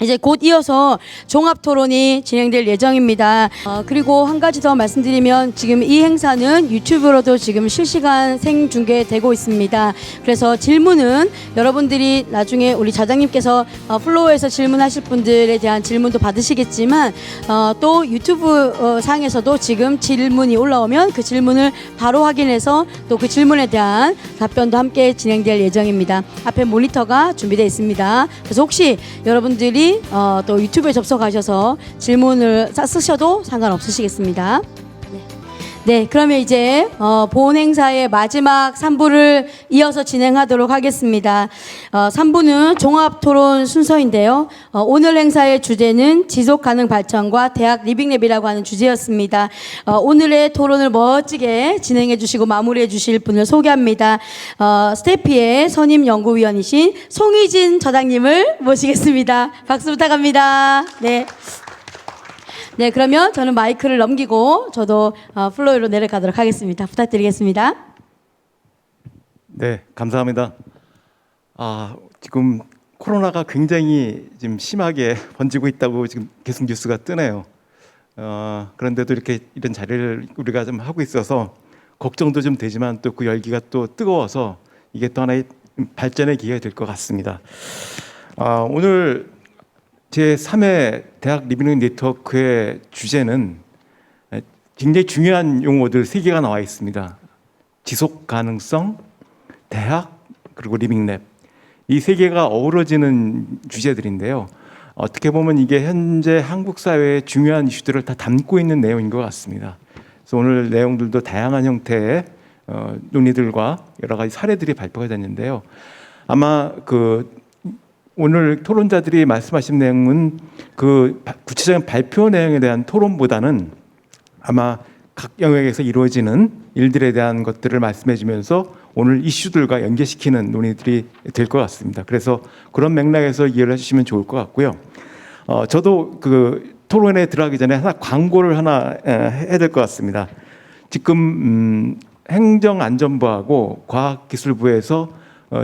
이제 곧 이어서 종합 토론이 진행될 예정입니다. 그리고 한 가지 더 말씀드리면 지금 이 행사는 유튜브로도 지금 실시간 생중계되고 있습니다. 그래서 질문은 여러분들이 나중에 우리 자장님께서 플로어에서 질문하실 분들에 대한 질문도 받으시겠지만 또 유튜브 상에서도 지금 질문이 올라오면 그 질문을 바로 확인해서 또 그 질문에 대한 답변도 함께 진행될 예정입니다. 앞에 모니터가 준비되어 있습니다. 그래서 혹시 여러분들이 또 유튜브에 접속하셔서 질문을 쓰셔도 상관없으시겠습니다. 네, 그러면 이제 본 행사의 마지막 3부를 이어서 진행하도록 하겠습니다. 3부는 종합토론 순서인데요. 오늘 행사의 주제는 지속가능 발전과 대학 리빙랩이라고 하는 주제였습니다. 오늘의 토론을 멋지게 진행해 주시고 마무리해 주실 분을 소개합니다. 스태피의 선임 연구위원이신 송희진 저장님을 모시겠습니다. 박수 부탁합니다. 네. 네, 그러면 저는 마이크를 넘기고 저도 플로어 위로 내려가도록 하겠습니다. 부탁드리겠습니다. 네, 감사합니다. 지금 코로나가 굉장히 지금 심하게 번지고 있다고 지금 계속 뉴스가 뜨네요. 그런데도 이렇게 이런 자리를 우리가 좀 하고 있어서 걱정도 좀 되지만 또 그 열기가 또 뜨거워서 이게 또 하나의 발전의 기회가 될 것 같습니다. 오늘 제3회 대학 리빙 네트워크의 주제는 굉장히 중요한 용어들 3개가 나와 있습니다. 지속 가능성, 대학, 그리고 리빙랩. 이 3개가 어우러지는 주제들인데요. 어떻게 보면 이게 현재 한국 사회의 중요한 이슈들을 다 담고 있는 내용인 것 같습니다. 그래서 오늘 내용들도 다양한 형태의 논의들과 여러 가지 사례들이 발표가 됐는데요. 아마 오늘 토론자들이 말씀하신 내용은 그 구체적인 발표 내용에 대한 토론보다는 아마 각 영역에서 이루어지는 일들에 대한 것들을 말씀해 주면서 오늘 이슈들과 연계시키는 논의들이 될 것 같습니다. 그래서 그런 맥락에서 이해를 해주시면 좋을 것 같고요. 저도 그 토론에 들어가기 전에 광고를 하나 해야 될 것 같습니다. 지금 행정안전부하고 과학기술부에서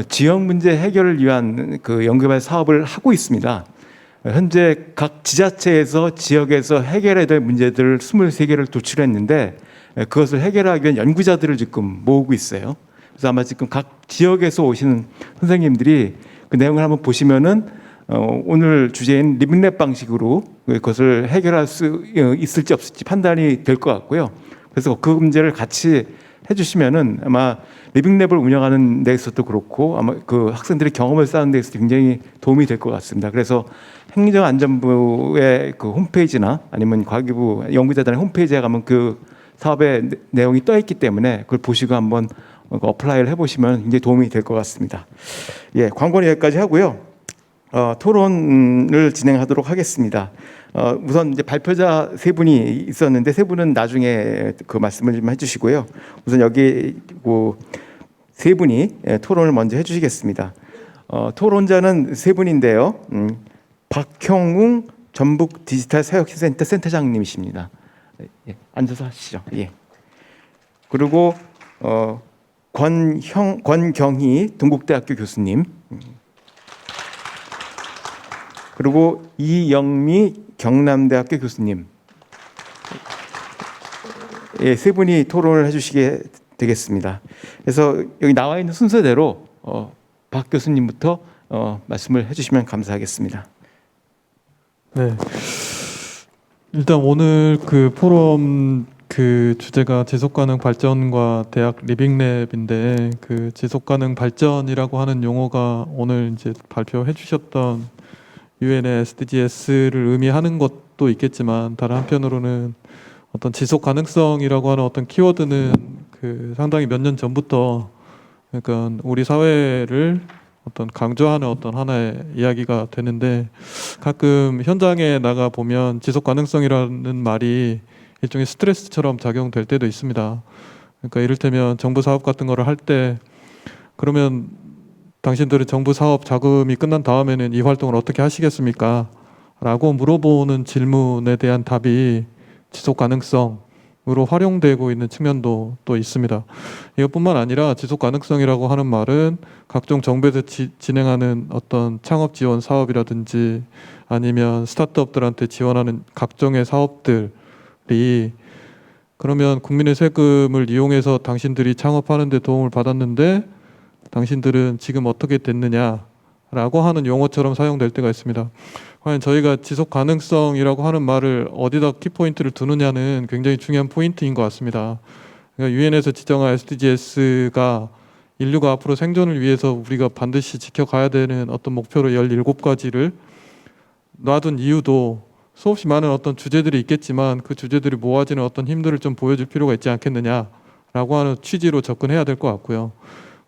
지역 문제 해결을 위한 그 연구개발 사업을 하고 있습니다. 현재 각 지자체에서 지역에서 해결해야 될 문제들을 23개를 도출했는데 그것을 해결하기 위한 연구자들을 지금 모으고 있어요. 그래서 아마 지금 각 지역에서 오시는 선생님들이 그 내용을 한번 보시면은 오늘 주제인 리빙랩 방식으로 그것을 해결할 수 있을지 없을지 판단이 될 것 같고요. 그래서 그 문제를 같이 해주시면은 아마 리빙랩을 운영하는 데 있어도 그렇고 아마 그 학생들의 경험을 쌓는 데 있어서 굉장히 도움이 될 것 같습니다. 그래서 행정안전부의 그 홈페이지나 아니면 과기부 연구자단의 홈페이지에 가면 그 사업의 내용이 떠 있기 때문에 그걸 보시고 한번 어플라이를 해보시면 굉장히 도움이 될 것 같습니다. 예, 광고는 여기까지 하고요. 토론을 진행하도록 하겠습니다. 우선 이제 발표자 3분이 있었는데 3분은 나중에 그 말씀을 좀 해주시고요. 우선 여기 뭐 3분이 토론을 먼저 해주시겠습니다. 토론자는 3분인데요. 박형웅 전북 디지털 사역센터 센터장님이십니다. 예, 앉아서 하시죠. 예. 그리고 권경희 동국대학교 교수님. 그리고 이영미 경남대학교 교수님. 예, 3분이 토론을 해주시게 되겠습니다. 그래서 여기 나와 있는 순서대로 박 교수님부터 말씀을 해주시면 감사하겠습니다. 네. 일단 오늘 그 포럼 그 주제가 지속가능 발전과 대학 리빙랩인데 그 지속가능 발전이라고 하는 용어가 오늘 이제 발표해 주셨던 유엔의 SDGs를 의미하는 것도 있겠지만 다른 한편으로는 어떤 지속 가능성이라고 하는 어떤 키워드는 그 상당히 몇 년 전부터 그러니까 우리 사회를 어떤 강조하는 어떤 하나의 이야기가 되는데 가끔 현장에 나가 보면 지속 가능성이라는 말이 일종의 스트레스처럼 작용될 때도 있습니다. 그러니까 이를테면 정부 사업 같은 거를 할 때 그러면 당신들은 정부 사업 자금이 끝난 다음에는 이 활동을 어떻게 하시겠습니까? 라고 물어보는 질문에 대한 답이 지속 가능성으로 활용되고 있는 측면도 또 있습니다. 이것뿐만 아니라 지속 가능성이라고 하는 말은 각종 정부에서 진행하는 어떤 창업 지원 사업이라든지 아니면 스타트업들한테 지원하는 각종의 사업들이 그러면 국민의 세금을 이용해서 당신들이 창업하는 데 도움을 받았는데 당신들은 지금 어떻게 됐느냐라고 하는 용어처럼 사용될 때가 있습니다. 과연 저희가 지속 가능성이라고 하는 말을 어디다 키포인트를 두느냐는 굉장히 중요한 포인트인 것 같습니다. 그러니까 유엔에서 지정한 SDGs가 인류가 앞으로 생존을 위해서 우리가 반드시 지켜가야 되는 어떤 목표로 17가지를 놔둔 이유도 수없이 많은 어떤 주제들이 있겠지만 그 주제들이 모아지는 어떤 힘들을 좀 보여줄 필요가 있지 않겠느냐라고 하는 취지로 접근해야 될 것 같고요.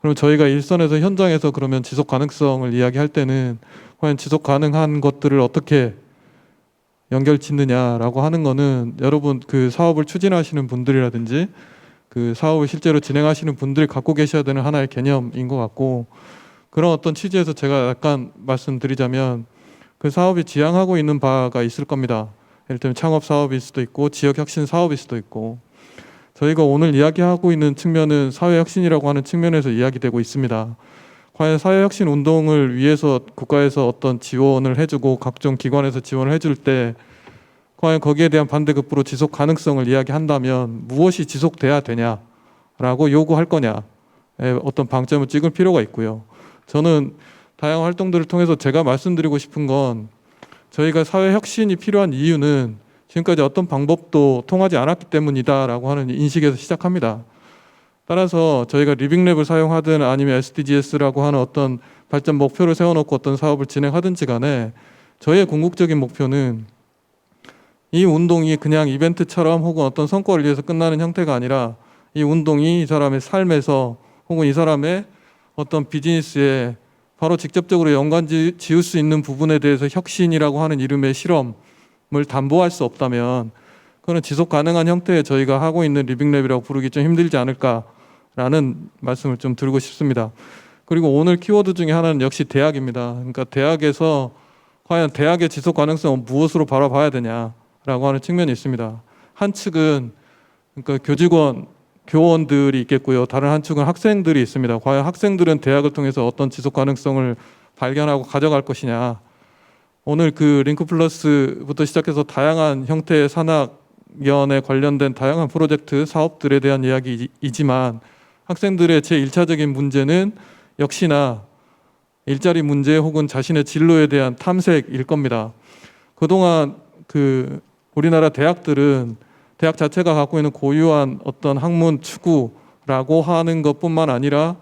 그럼 저희가 일선에서 현장에서 그러면 지속 가능성을 이야기할 때는 과연 지속 가능한 것들을 어떻게 연결 짓느냐라고 하는 거는 여러분 그 사업을 추진하시는 분들이라든지 그 사업을 실제로 진행하시는 분들이 갖고 계셔야 되는 하나의 개념인 것 같고, 그런 어떤 취지에서 제가 약간 말씀드리자면 그 사업이 지향하고 있는 바가 있을 겁니다. 예를 들면 창업 사업일 수도 있고 지역 혁신 사업일 수도 있고, 저희가 오늘 이야기하고 있는 측면은 사회 혁신이라고 하는 측면에서 이야기되고 있습니다. 과연 사회 혁신 운동을 위해서 국가에서 어떤 지원을 해주고 각종 기관에서 지원을 해줄 때 과연 거기에 대한 반대급부로 지속 가능성을 이야기한다면 무엇이 지속돼야 되냐라고 요구할 거냐에 어떤 방점을 찍을 필요가 있고요. 저는 다양한 활동들을 통해서 제가 말씀드리고 싶은 건 저희가 사회 혁신이 필요한 이유는 지금까지 어떤 방법도 통하지 않았기 때문이다라고 하는 인식에서 시작합니다. 따라서 저희가 리빙랩을 사용하든 아니면 SDGs라고 하는 어떤 발전 목표를 세워놓고 어떤 사업을 진행하든지 간에 저희의 궁극적인 목표는 이 운동이 그냥 이벤트처럼 혹은 어떤 성과를 위해서 끝나는 형태가 아니라 이 운동이 이 사람의 삶에서 혹은 이 사람의 어떤 비즈니스에 바로 직접적으로 연관 지을 수 있는 부분에 대해서 혁신이라고 하는 이름의 실험을 담보할 수 없다면 그건 지속 가능한 형태의 저희가 하고 있는 리빙랩이라고 부르기 좀 힘들지 않을까라는 말씀을 좀 드리고 싶습니다. 그리고 오늘 키워드 중에 하나는 역시 대학입니다. 그러니까 대학에서 과연 대학의 지속 가능성은 무엇으로 바라봐야 되냐라고 하는 측면이 있습니다. 한 측은 그러니까 교원들이 있겠고요. 다른 한 축은 학생들이 있습니다. 과연 학생들은 대학을 통해서 어떤 지속 가능성을 발견하고 가져갈 것이냐. 오늘 그 링크 플러스부터 시작해서 다양한 형태의 산학연에 관련된 다양한 프로젝트 사업들에 대한 이야기이지만 학생들의 제1차적인 문제는 역시나 일자리 문제 혹은 자신의 진로에 대한 탐색일 겁니다. 그동안 그 우리나라 대학들은 대학 자체가 갖고 있는 고유한 어떤 학문 추구라고 하는 것뿐만 아니라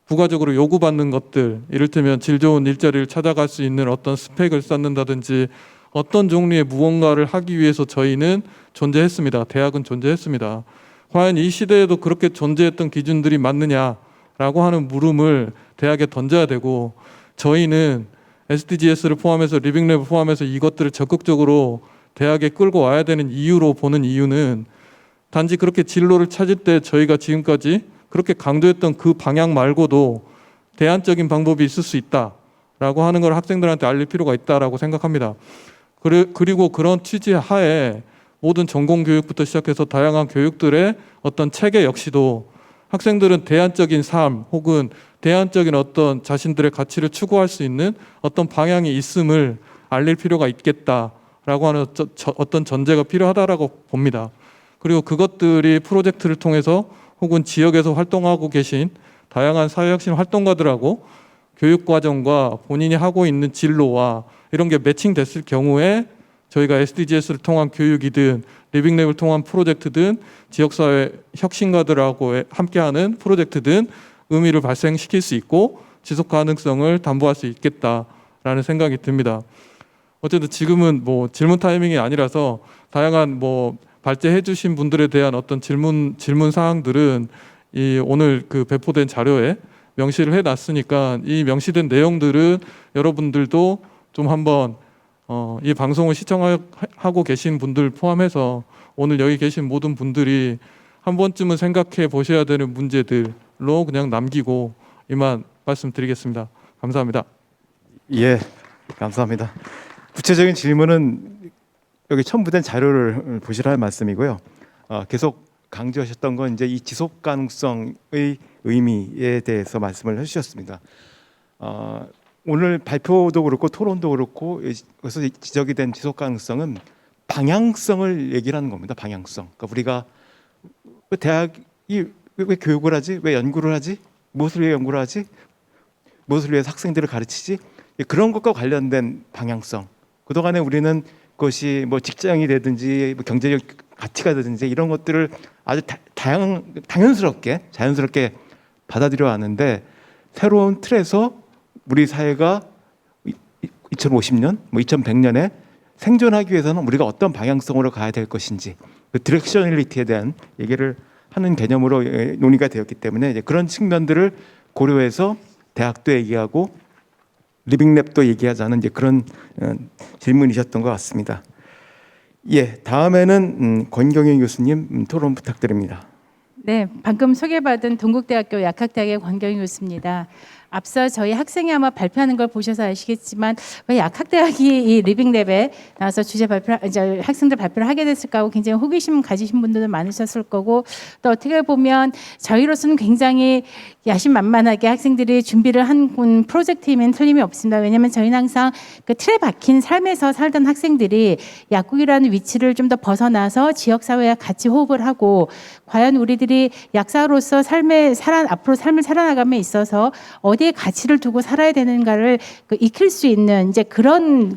부가적으로 요구받는 것들, 이를테면 질 좋은 일자리를 찾아갈 수 있는 어떤 스펙을 쌓는다든지 어떤 종류의 무언가를 하기 위해서 저희는 존재했습니다. 대학은 존재했습니다. 과연 이 시대에도 그렇게 존재했던 기준들이 맞느냐라고 하는 물음을 대학에 던져야 되고, 저희는 SDGs를 포함해서 리빙랩을 포함해서 이것들을 적극적으로 대학에 끌고 와야 되는 이유로 보는 이유는 단지 그렇게 진로를 찾을 때 저희가 지금까지 그렇게 강조했던 그 방향 말고도 대안적인 방법이 있을 수 있다라고 하는 걸 학생들한테 알릴 필요가 있다라고 생각합니다. 그리고 그런 취지 하에 모든 전공 교육부터 시작해서 다양한 교육들의 어떤 체계 역시도 학생들은 대안적인 삶 혹은 대안적인 어떤 자신들의 가치를 추구할 수 있는 어떤 방향이 있음을 알릴 필요가 있겠다라고 하는 어떤 전제가 필요하다라고 봅니다. 그리고 그것들이 프로젝트를 통해서 혹은 지역에서 활동하고 계신 다양한 사회혁신 활동가들하고 교육과정과 본인이 하고 있는 진로와 이런 게 매칭됐을 경우에 저희가 SDGs를 통한 교육이든 리빙랩을 통한 프로젝트든 지역사회 혁신가들하고 함께하는 프로젝트든 의미를 발생시킬 수 있고 지속 가능성을 담보할 수 있겠다라는 생각이 듭니다. 어쨌든 지금은 뭐 질문 타이밍이 아니라서 다양한 뭐 발제해 주신 분들에 대한 어떤 질문 사항들은 이 오늘 그 배포된 자료에 명시를 해 놨으니까 이 명시된 내용들은 여러분들도 좀 한번 이 방송을 시청하고 계신 분들 포함해서 오늘 여기 계신 모든 분들이 한 번쯤은 생각해 보셔야 되는 문제들로 그냥 남기고 이만 말씀드리겠습니다. 감사합니다. 예, 감사합니다. 구체적인 질문은 여기 첨부된 자료를 보시라는 말씀이고요. 계속 강조하셨던 건 이제 이 지속 가능성의 의미에 대해서 말씀을 해주셨습니다. 오늘 발표도 그렇고 토론도 그렇고 여기서 지적이 된 지속 가능성은 방향성을 얘기를 하는 겁니다. 방향성. 그러니까 우리가 왜 대학이 왜 교육을 하지? 왜 연구를 하지? 무엇을 위해 연구를 하지? 무엇을 위해 학생들을 가르치지? 그런 것과 관련된 방향성. 그동안에 우리는 그것이 뭐 직장이 되든지 뭐 경제적 가치가 되든지 이런 것들을 아주 당연스럽게 자연스럽게 받아들여 왔는데 새로운 틀에서 우리 사회가 2050년, 뭐 2100년에 생존하기 위해서는 우리가 어떤 방향성으로 가야 될 것인지 그 디렉셔널리티에 대한 얘기를 하는 개념으로 논의가 되었기 때문에 이제 그런 측면들을 고려해서 대학도 얘기하고 리빙랩도 얘기하자는 이제 그런 질문이셨던 것 같습니다. 예, 다음에는 권경윤 교수님 토론 부탁드립니다. 네, 방금 소개받은 동국대학교 약학대학의 권경윤 교수입니다. 앞서 저희 학생이 아마 발표하는 걸 보셔서 아시겠지만 왜 약학대학이 이 리빙랩에 나와서 주제 발표, 이제 학생들 발표를 하게 됐을까 하고 굉장히 호기심 가지신 분들도 많으셨을 거고 또 어떻게 보면 저희로서는 굉장히 야심만만하게 학생들이 준비를 한 프로젝트이면 틀림이 없습니다. 왜냐하면 저희는 항상 그 틀에 박힌 삶에서 살던 학생들이 약국이라는 위치를 좀 더 벗어나서 지역사회와 같이 호흡을 하고 과연 우리들이 약사로서 앞으로 삶을 살아나감에 있어서 어디에 가치를 두고 살아야 되는가를 익힐 수 있는 이제 그런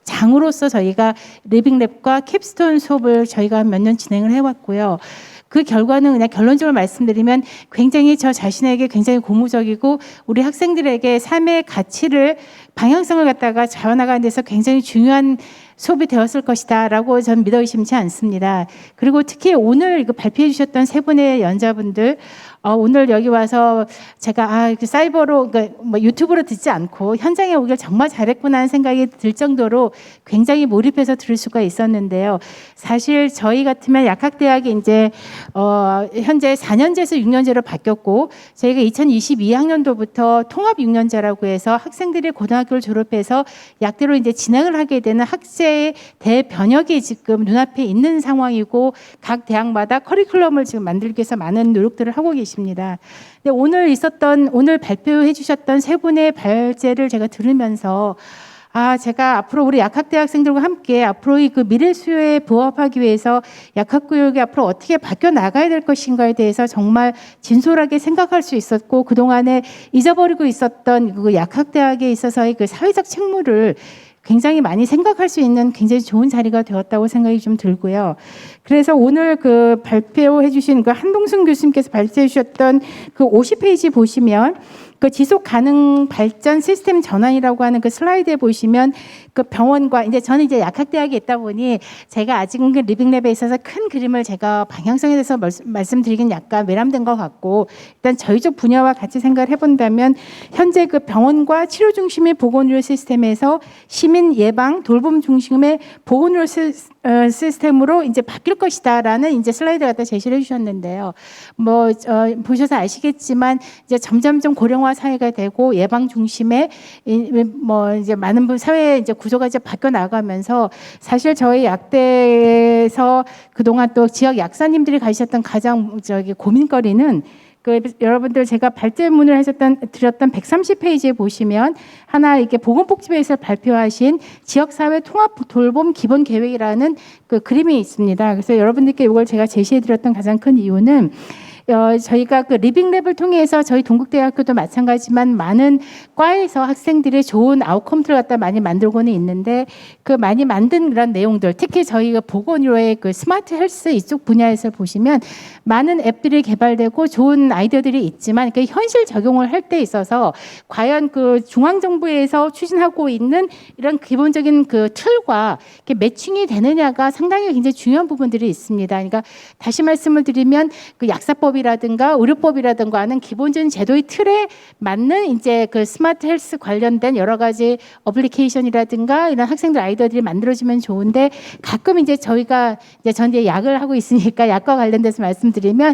장으로서 저희가 리빙랩과 캡스톤 수업을 저희가 몇 년 진행을 해왔고요. 그 결과는 그냥 결론적으로 말씀드리면 굉장히 저 자신에게 굉장히 고무적이고 우리 학생들에게 삶의 가치를 방향성을 갖다가 잡아나가는 데서 굉장히 중요한 수업이 되었을 것이다라고 저는 믿어 의심치 않습니다. 그리고 특히 오늘 발표해 주셨던 세 분의 연자분들 오늘 여기 와서 제가 사이버로 뭐 유튜브로 듣지 않고 현장에 오길 정말 잘했구나 하는 생각이 들 정도로 굉장히 몰입해서 들을 수가 있었는데요. 사실 저희 같으면 약학대학이 이제 현재 4년제에서 6년제로 바뀌었고 저희가 2022학년도부터 통합 6년제라고 해서 학생들이 고등학교를 졸업해서 약대로 이제 진행을 하게 되는 학제의 대변혁이 지금 눈앞에 있는 상황이고 각 대학마다 커리큘럼을 지금 만들기 위해서 많은 노력들을 하고 계십니다. 근데 오늘 발표해 주셨던 세 분의 발제를 제가 들으면서 제가 앞으로 우리 약학대학생들과 함께 앞으로 그 미래 수요에 부합하기 위해서 약학교육이 앞으로 어떻게 바뀌어 나가야 될 것인가에 대해서 정말 진솔하게 생각할 수 있었고 그동안에 잊어버리고 있었던 그 약학대학에 있어서의 그 사회적 책무를 굉장히 많이 생각할 수 있는 굉장히 좋은 자리가 되었다고 생각이 좀 들고요. 그래서 오늘 그 발표해 주신 그 한동순 교수님께서 발표해 주셨던 그 50페이지 보시면 그 지속 가능 발전 시스템 전환이라고 하는 그 슬라이드에 보시면 그 병원과 이제 저는 이제 약학대학에 있다 보니 제가 아직은 그 리빙랩에 있어서 큰 그림을 제가 방향성에 대해서 말씀드리긴 약간 외람된 것 같고 일단 저희 쪽 분야와 같이 생각을 해본다면 현재 그 병원과 치료 중심의 보건의료 시스템에서 시민 예방 돌봄 중심의 보건의료 시스템으로 이제 바뀔 것이다라는 이제 슬라이드 갖다 제시를 해주셨는데요. 보셔서 아시겠지만 이제 점점점 고령화 사회가 되고 예방 중심의 이제 많은 사회 이제 구조가 이제 바뀌어 나가면서 사실 저희 약대에서 그동안 또 지역 약사님들이 가지셨던 가장 고민거리는 여러분들 제가 발제문을 드렸던 130페이지에 보시면 하나 이렇게 보건복지부에서 발표하신 지역사회 통합 돌봄 기본 계획이라는 그 그림이 있습니다. 그래서 여러분들께 이걸 제가 제시해드렸던 가장 큰 이유는 저희가 그 리빙랩을 통해서 저희 동국대학교도 마찬가지지만 많은 과에서 학생들이 좋은 아웃컴들을 갖다 많이 만들고는 있는데 그 많이 만든 그런 내용들 특히 저희가 보건의료의 그 스마트 헬스 이쪽 분야에서 보시면 많은 앱들이 개발되고 좋은 아이디어들이 있지만 그 현실 적용을 할 때 있어서 과연 그 중앙정부에서 추진하고 있는 이런 기본적인 그 틀과 이렇게 매칭이 되느냐가 상당히 굉장히 중요한 부분들이 있습니다. 그러니까 다시 말씀을 드리면 그 약사법이라든가 의료법이라든가 하는 기본적인 제도의 틀에 맞는 이제 그 스마트 헬스 관련된 여러 가지 어플리케이션이라든가 이런 학생들 아이디어들이 만들어지면 좋은데 가끔 이제 저희가 이제 전 이제 약을 하고 있으니까 약과 관련돼서 말씀드리면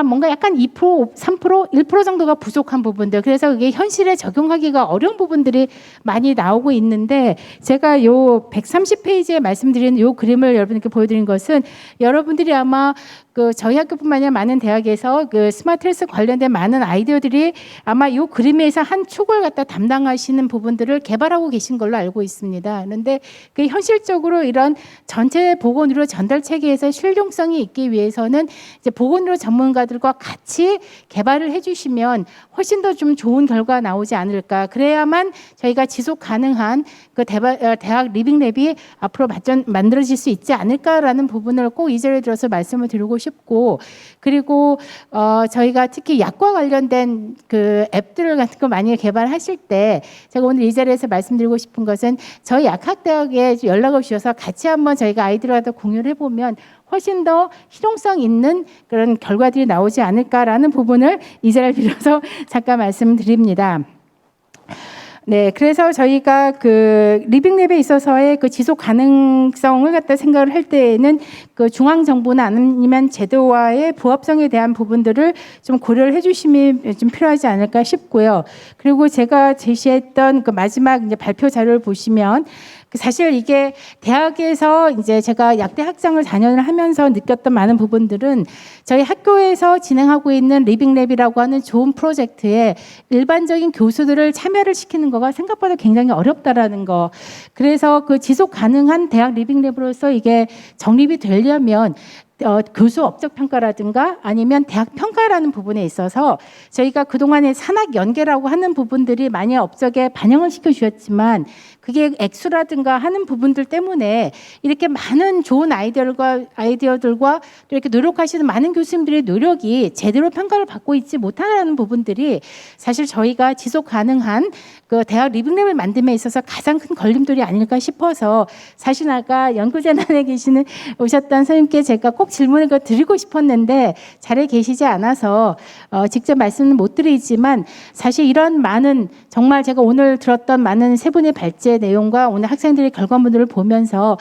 뭔가 약간 2%, 3%, 1% 정도가 부족한 부분들 그래서 그게 현실에 적용하기가 어려운 부분들이 많이 나오고 있는데 제가 요 130페이지에 말씀드린 요 그림을 여러분께 보여드린 것은 여러분들이 아마 그 저희 학교뿐만 아니라 많은 대학에서 그 스마트 헬스 관련된 많은 아이디어들이 아마 이 그림에서 한 축을 갖다 담당하시는 부분들을 개발하고 계신 걸로 알고 있습니다. 그런데 그 현실적으로 이런 전체 보건의료 전달 체계에서 실용성이 있기 위해서는 이제 보건의료 전문가들과 같이 개발을 해주시면 훨씬 더 좀 좋은 결과 나오지 않을까. 그래야만 저희가 지속 가능한 그 대학 리빙랩이 앞으로 만들어질 수 있지 않을까라는 부분을 꼭 이 자리에 들어서 말씀을 드리고 싶고, 그리고 저희가 특히 약과 관련된 그 앱들을 같은 거 많이 개발하실 때 제가 오늘 이 자리에서 말씀드리고 싶은 것은 저희 약학대학에 연락을 주셔서 같이 한번 저희가 아이들과 공유를 해보면 훨씬 더 실용성 있는 그런 결과들이 나오지 않을까라는 부분을 이 자리를 빌어서 잠깐 말씀드립니다. 네, 그래서 저희가 그 리빙랩에 있어서의 그 지속 가능성을 갖다 생각을 할 때에는 그 중앙 정부나 아니면 제도와의 부합성에 대한 부분들을 좀 고려를 해주심이 좀 필요하지 않을까 싶고요. 그리고 제가 제시했던 그 마지막 이제 발표 자료를 보시면 사실 이게 대학에서 이제 제가 약대 학장을 4년을 하면서 느꼈던 많은 부분들은 저희 학교에서 진행하고 있는 리빙랩이라고 하는 좋은 프로젝트에 일반적인 교수들을 참여를 시키는 거가 생각보다 굉장히 어렵다라는 거. 그래서 그 지속 가능한 대학 리빙랩으로서 이게 정립이 되려면 교수 업적 평가라든가 아니면 대학 평가라는 부분에 있어서 저희가 그동안에 산학 연계라고 하는 부분들이 많이 업적에 반영을 시켜 주셨지만 그게 액수라든가 하는 부분들 때문에 이렇게 많은 좋은 아이디어들과 이렇게 노력하시는 많은 교수님들의 노력이 제대로 평가를 받고 있지 못하는 부분들이 사실 저희가 지속 가능한 그 대학 리빙랩을 만듦에 있어서 가장 큰 걸림돌이 아닐까 싶어서 사실 아까 연구재단에 오셨던 선생님께 제가 꼭 질문을 드리고 싶었는데 자리에 계시지 않아서 직접 말씀은 못 드리지만 사실 이런 많은 정말 제가 오늘 들었던 많은 세 분의 발제 내용과 오늘 학생들의 결과물들을 보면서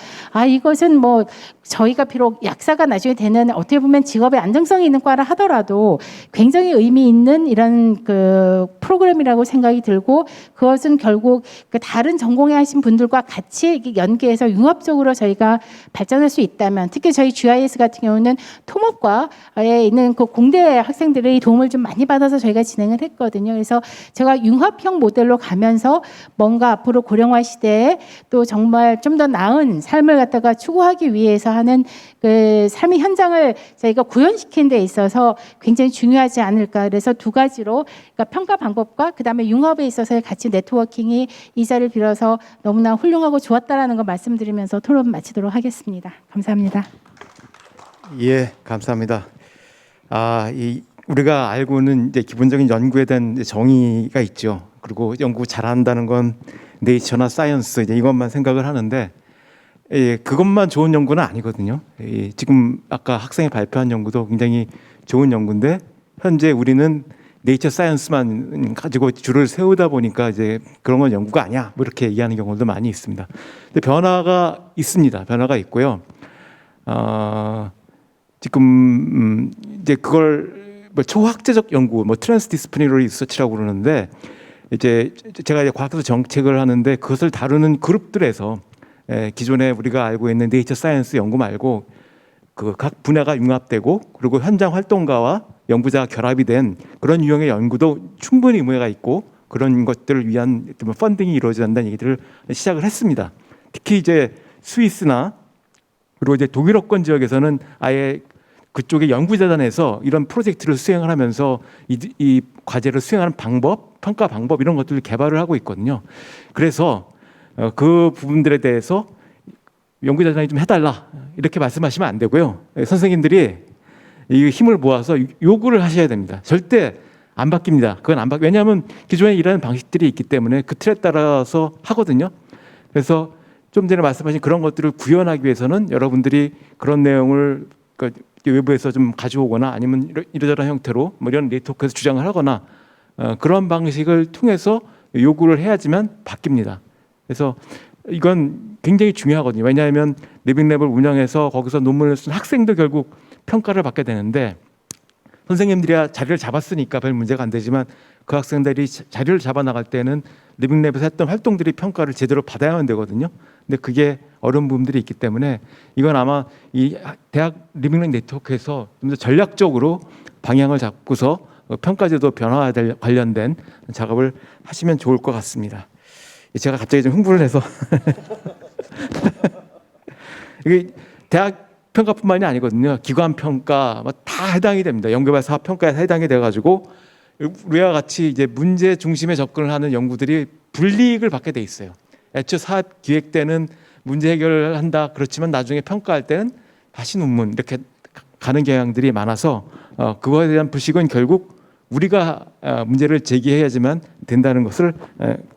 이것은 뭐 저희가 비록 약사가 나중에 되는 어떻게 보면 직업의 안정성이 있는 과라 하더라도 굉장히 의미 있는 이런 그 프로그램이라고 생각이 들고 그것은 결국 그 다른 전공에 하신 분들과 같이 연계해서 융합적으로 저희가 발전할 수 있다면 특히 저희 GIS 같은 경우는 토목과에 있는 그 공대 학생들의 도움을 좀 많이 받아서 저희가 진행을 했거든요. 그래서 제가 융합형 모델로 가면서 뭔가 앞으로 고령화 시대에 또 정말 좀 더 나은 삶을 갖다가 추구하기 위해서 하는 그 삶의 현장을 저희가 구현시키는 데 있어서 굉장히 중요하지 않을까. 그래서 두 가지로 그러니까 평가 방법과 그다음에 융합에 있어서의 같이 네트워킹이 이 자리를 빌어서 너무나 훌륭하고 좋았다라는 거 말씀드리면서 토론 마치도록 하겠습니다. 감사합니다. 예, 감사합니다. 우리가 알고는 이제 기본적인 연구에 대한 정의가 있죠. 그리고 연구 잘한다는 건 네이처나 사이언스 이것만 생각을 하는데 그것만 좋은 연구는 아니거든요. 지금 아까 학생이 발표한 연구도 굉장히 좋은 연구인데 현재 우리는 네이처 사이언스만 가지고 줄을 세우다 보니까 이제 그런 건 연구가 아니야. 뭐 이렇게 얘기하는 경우도 많이 있습니다. 근데 변화가 있습니다. 변화가 있고요. 지금 이제 그걸 뭐 초학제적 연구, 뭐 트랜스디스플리너리 리서치라고 그러는데 이제 제가 이제 과학에서 정책을 하는데 그것을 다루는 그룹들에서 기존에 우리가 알고 있는 네이처 사이언스 연구 말고 그 각 분야가 융합되고 그리고 현장 활동가와 연구자가 결합이 된 그런 유형의 연구도 충분히 의미가 있고 그런 것들을 위한 펀딩이 이루어져야 한다는 얘기들을 시작을 했습니다. 특히 이제 스위스나 그리고 이제 독일어권 지역에서는 아예 그쪽의 연구재단에서 이런 프로젝트를 수행을 하면서 이 과제를 수행하는 방법, 평가 방법 이런 것들을 개발을 하고 있거든요. 그래서 그 부분들에 대해서 연구재단이 좀 해달라 이렇게 말씀하시면 안 되고요. 선생님들이 이 힘을 모아서 요구를 하셔야 됩니다. 절대 안 바뀝니다. 그건 안 왜냐하면 기존에 일하는 방식들이 있기 때문에 그 틀에 따라서 하거든요. 그래서 좀 전에 말씀하신 그런 것들을 구현하기 위해서는 여러분들이 그런 내용을 외부에서 좀 가져오거나 아니면 이러저러한 형태로 뭐 이런 네트워크에서 주장을 하거나 그런 방식을 통해서 요구를 해야지만 바뀝니다. 그래서 이건 굉장히 중요하거든요. 왜냐하면 리빙랩을 운영해서 거기서 논문을 쓴 학생도 결국 평가를 받게 되는데 선생님들이야 자리를 잡았으니까 별 문제가 안 되지만 그 학생들이 자리를 잡아 나갈 때는 리빙랩에서 했던 활동들이 평가를 제대로 받아야만 되거든요. 근데 그게 어려운 부분들이 있기 때문에 이건 아마 이 대학 리빙룸 네트워크에서 좀 더 전략적으로 방향을 잡고서 평가제도 변화와 관련된 작업을 하시면 좋을 것 같습니다. 제가 갑자기 좀 흥분을 해서 이게 대학 평가뿐만이 아니거든요. 기관 평가 다 해당이 됩니다. 연구개발 사업 평가에 해당이 돼가지고 우리와 같이 이제 문제 중심에 접근을 하는 연구들이 불이익을 받게 돼 있어요. 애초 사업 기획 때는 문제 해결을 한다. 그렇지만 나중에 평가할 때는 다시 논문 이렇게 가는 경향들이 많아서 그거에 대한 불식은 결국 우리가 문제를 제기해야지만 된다는 것을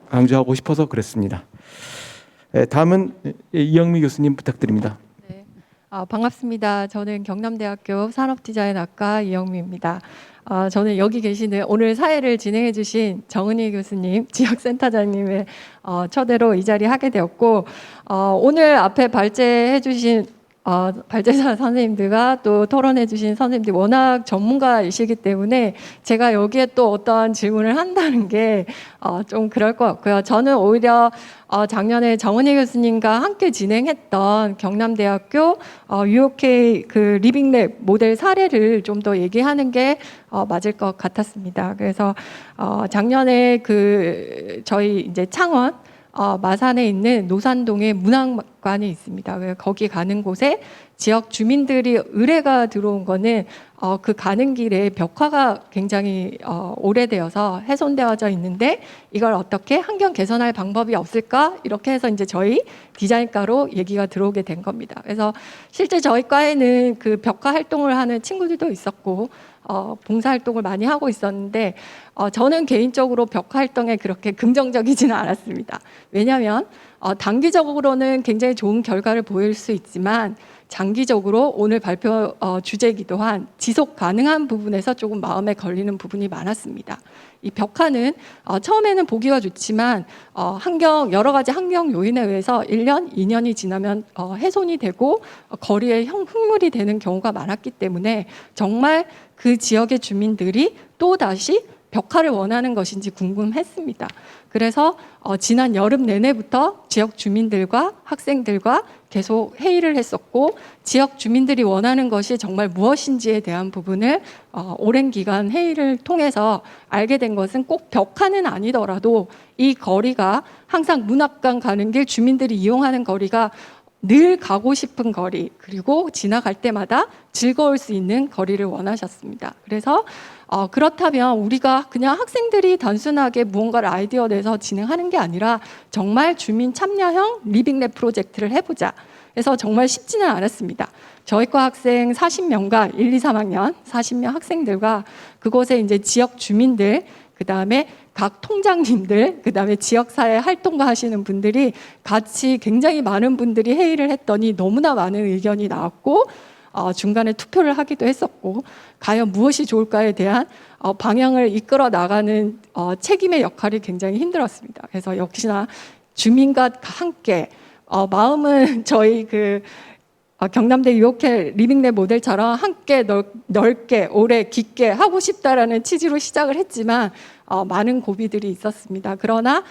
강조하고 싶어서 그랬습니다. 다음은 이영미 교수님 부탁드립니다. 네, 반갑습니다. 저는 경남대학교 산업디자인학과 이영미입니다. 저는 여기 계시는 오늘 사회를 진행해 주신 정은희 교수님, 지역센터장님의 초대로 이 자리 하게 되었고, 오늘 앞에 발제해 주신 발제자 선생님들과 또 토론해 주신 선생님들이 워낙 전문가이시기 때문에 제가 여기에 또 어떠한 질문을 한다는 게 좀 그럴 것 같고요. 저는 오히려 작년에 정은희 교수님과 함께 진행했던 경남대학교 UOK 그 리빙랩 모델 사례를 좀 더 얘기하는 게 맞을 것 같았습니다. 그래서 작년에 그 저희 이제 창원 마산에 있는 노산동에 문학관이 있습니다. 거기 가는 곳에 지역 주민들이 의뢰가 들어온 거는 그 가는 길에 벽화가 굉장히 오래되어서 훼손되어져 있는데 이걸 어떻게 환경 개선할 방법이 없을까? 이렇게 해서 이제 저희 디자인과로 얘기가 들어오게 된 겁니다. 그래서 실제 저희 과에는 그 벽화 활동을 하는 친구들도 있었고 봉사활동을 많이 하고 있었는데 저는 개인적으로 벽화 활동에 그렇게 긍정적이지는 않았습니다. 왜냐하면 단기적으로는 굉장히 좋은 결과를 보일 수 있지만 장기적으로 오늘 발표 주제이기도 한 지속 가능한 부분에서 조금 마음에 걸리는 부분이 많았습니다. 이 벽화는 처음에는 보기가 좋지만 여러 가지 환경 요인에 의해서 1년, 2년이 지나면 훼손이 되고 거리에 흙물이 되는 경우가 많았기 때문에 정말 그 지역의 주민들이 또다시 벽화를 원하는 것인지 궁금했습니다. 그래서 지난 여름 내내부터 지역 주민들과 학생들과 계속 회의를 했었고 지역 주민들이 원하는 것이 정말 무엇인지에 대한 부분을 오랜 기간 회의를 통해서 알게 된 것은 꼭 벽화는 아니더라도 이 거리가 항상 문학관 가는 길 주민들이 이용하는 거리가 늘 가고 싶은 거리 그리고 지나갈 때마다 즐거울 수 있는 거리를 원하셨습니다. 그래서 그렇다면 우리가 그냥 학생들이 단순하게 무언가를 아이디어 내서 진행하는 게 아니라 정말 주민 참여형 리빙랩 프로젝트를 해보자. 그래서 정말 쉽지는 않았습니다. 저희과 학생 40명과 1, 2, 3학년 40명 학생들과 그곳에 이제 지역 주민들 그다음에 각 통장님들, 그다음에 지역사회 활동가 하시는 분들이 같이 굉장히 많은 분들이 회의를 했더니 너무나 많은 의견이 나왔고 중간에 투표를 하기도 했었고 과연 무엇이 좋을까에 대한 방향을 이끌어 나가는 책임의 역할이 굉장히 힘들었습니다. 그래서 역시나 주민과 함께 마음은 저희 경남대 유오케 리빙랩 모델처럼 함께 넓게 오래 깊게 하고 싶다라는 취지로 시작을 했지만 많은 고비들이 있었습니다. 그러나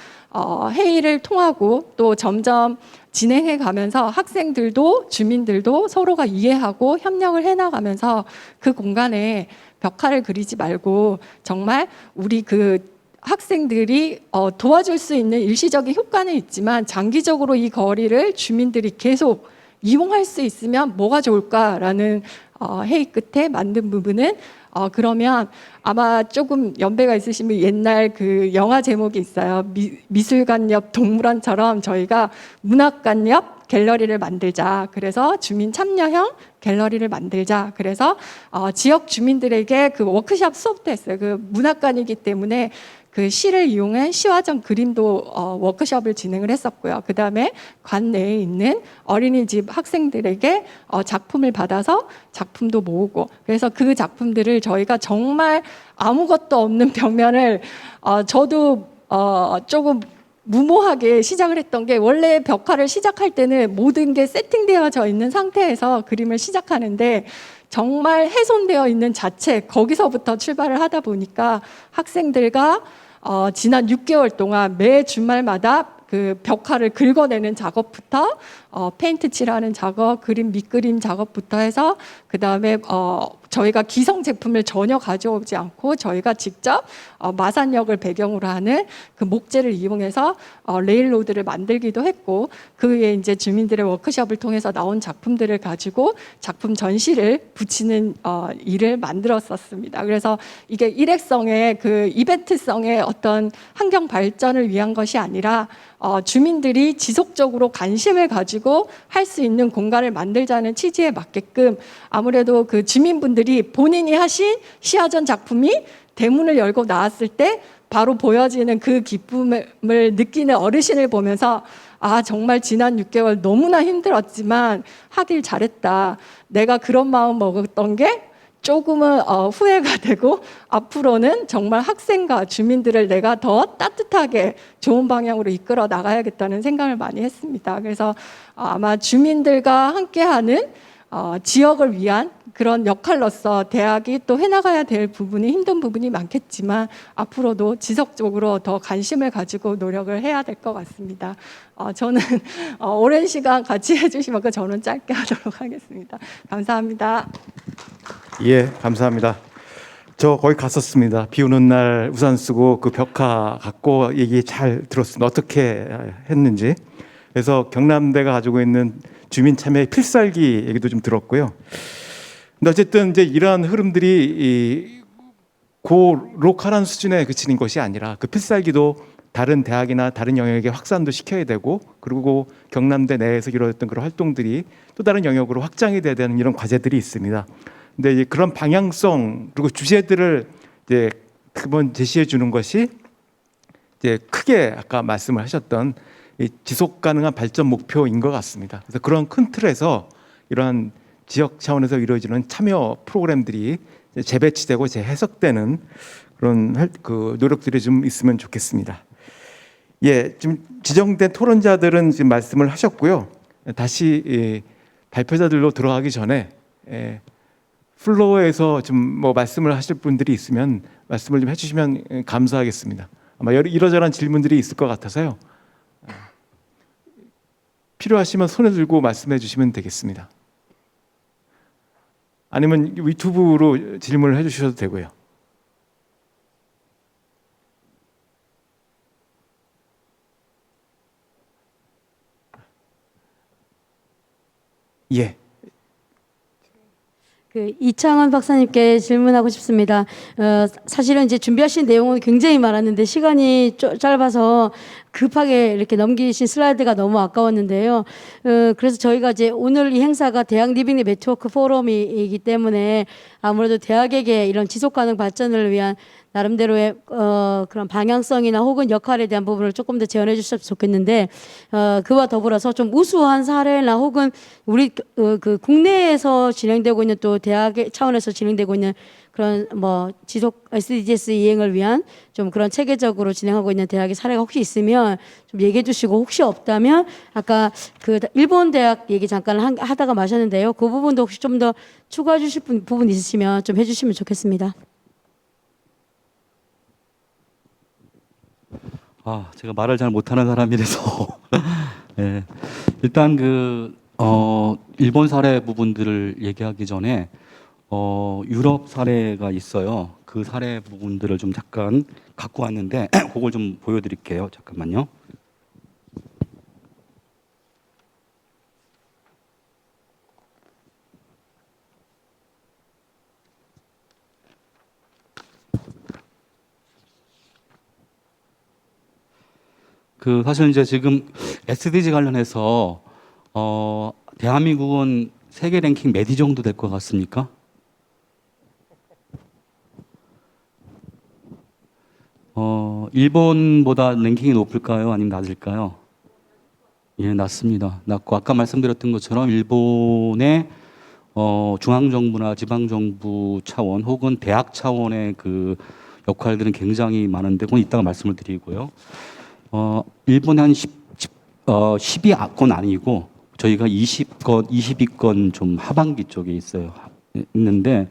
회의를 통하고 또 점점 진행해 가면서 학생들도 주민들도 서로가 이해하고 협력을 해나가면서 그 공간에 벽화를 그리지 말고 정말 우리 학생들이 도와줄 수 있는 일시적인 효과는 있지만 장기적으로 이 거리를 주민들이 계속 이용할 수 있으면 뭐가 좋을까라는 회의 끝에 만든 부분은 그러면 아마 조금 연배가 있으시면 옛날 그 영화 제목이 있어요. 미술관 옆 동물원처럼 저희가 문학관 옆 갤러리를 만들자. 그래서 주민 참여형 갤러리를 만들자. 그래서 지역 주민들에게 그 워크숍 수업도 했어요. 그 문학관이기 때문에 그 시를 이용한 시화전 그림도 워크숍을 진행을 했었고요. 그 다음에 관 내에 있는 어린이집 학생들에게 작품을 받아서 작품도 모으고 그래서 그 작품들을 저희가 정말 아무것도 없는 벽면을 저도 조금 무모하게 시작을 했던 게 원래 벽화를 시작할 때는 모든 게 세팅되어져 있는 상태에서 그림을 시작하는데 정말 훼손되어 있는 자체 거기서부터 출발을 하다 보니까 학생들과 지난 6개월 동안 매 주말마다 그 벽화를 긁어내는 작업부터 페인트 칠하는 작업, 그림 밑그림 작업부터 해서 그 다음에 저희가 기성 제품을 전혀 가져오지 않고 저희가 직접 마산역을 배경으로 하는 그 목재를 이용해서 레일로드를 만들기도 했고, 그 위에 이제 주민들의 워크숍을 통해서 나온 작품들을 가지고 작품 전시를 붙이는 일을 만들었었습니다. 그래서 이게 일회성의 그 이벤트성의 어떤 환경 발전을 위한 것이 아니라 주민들이 지속적으로 관심을 가지고 할 수 있는 공간을 만들자는 취지에 맞게끔, 아무래도 그 주민분들이 본인이 하신 시화전 작품이 대문을 열고 나왔을 때 바로 보여지는 그 기쁨을 느끼는 어르신을 보면서 아, 정말 지난 6개월 너무나 힘들었지만 하길 잘했다. 내가 그런 마음 먹었던 게 조금은 후회가 되고 앞으로는 정말 학생과 주민들을 내가 더 따뜻하게 좋은 방향으로 이끌어 나가야겠다는 생각을 많이 했습니다. 그래서 아마 주민들과 함께하는 지역을 위한 그런 역할로서 대학이 또 해나가야 될 부분이, 힘든 부분이 많겠지만 앞으로도 지속적으로 더 관심을 가지고 노력을 해야 될 것 같습니다. 저는 오랜 시간 같이 해주시면 저는 짧게 하도록 하겠습니다. 감사합니다. 예, 감사합니다. 저 거기 갔었습니다. 비 오는 날 우산 쓰고 그 벽화 갖고 얘기 잘 들었습니다. 어떻게 했는지. 그래서 경남대가 가지고 있는 주민 참여의 필살기 얘기도 좀 들었고요. 근데 어쨌든 이제 이러한 흐름들이 로컬한 수준에 그치는 것이 아니라 그 필살기도 다른 대학이나 다른 영역에 확산도 시켜야 되고, 그리고 경남대 내에서 이루어졌던 그런 활동들이 또 다른 영역으로 확장이 돼야 되는 이런 과제들이 있습니다. 근데 이제 그런 방향성 그리고 주제들을 이제 한번 제시해 주는 것이 이제 크게 아까 말씀을 하셨던 이 지속 가능한 발전 목표인 것 같습니다. 그래서 그런 큰 틀에서 이러한 지역 차원에서 이루어지는 참여 프로그램들이 재배치되고 재해석되는 그런 그 노력들이 좀 있으면 좋겠습니다. 예, 지금 지정된 토론자들은 지금 말씀을 하셨고요. 다시 발표자들로 들어가기 전에 플로어에서 좀 뭐 말씀을 하실 분들이 있으면 말씀을 좀 해주시면 감사하겠습니다. 아마 이러저러한 질문들이 있을 것 같아서요. 필요하시면 손을 들고 말씀해 주시면 되겠습니다. 아니면 유튜브로 질문을 해주셔도 되고요. 예. 그 이창원 박사님께 질문하고 싶습니다. 사실은 이제 준비하신 내용은 굉장히 많았는데 시간이 짧아서 급하게 이렇게 넘기신 슬라이드가 너무 아까웠는데요. 그래서 저희가 이제 오늘 이 행사가 대학 리빙 네트워크 포럼이기 때문에 아무래도 대학에게 이런 지속 가능 발전을 위한 나름대로의 그런 방향성이나 혹은 역할에 대한 부분을 조금 더 제언해 주셨으면 좋겠는데, 그와 더불어서 좀 우수한 사례나 혹은 우리 그 국내에서 진행되고 있는 또 대학의 차원에서 진행되고 있는 그런 뭐 지속 SDGs 이행을 위한 좀 그런 체계적으로 진행하고 있는 대학의 사례가 혹시 있으면 좀 얘기해 주시고, 혹시 없다면 아까 그 일본 대학 얘기 잠깐 하다가 마셨는데요. 그 부분도 혹시 좀 더 추가해 주실 부분 있으시면 좀 해주시면 좋겠습니다. 제가 말을 잘 못하는 사람이라서 네. 일단 일본 사례 부분들을 얘기하기 전에 유럽 사례가 있어요. 그 사례 부분들을 좀 잠깐 갖고 왔는데 그걸 좀 보여드릴게요. 잠깐만요. 사실 이제 지금 SDG 관련해서 대한민국은 세계 랭킹 몇 위 정도 될 것 같습니까? 일본보다 랭킹이 높을까요? 아니면 낮을까요? 예, 낮습니다. 낮고 아까 말씀드렸던 것처럼 일본의 중앙정부나 지방정부 차원 혹은 대학 차원의 그 역할들은 굉장히 많은데 그건 이따가 말씀을 드리고요. 일본의 한 10위권 아니고 저희가 20위권 좀 하반기 쪽에 있는데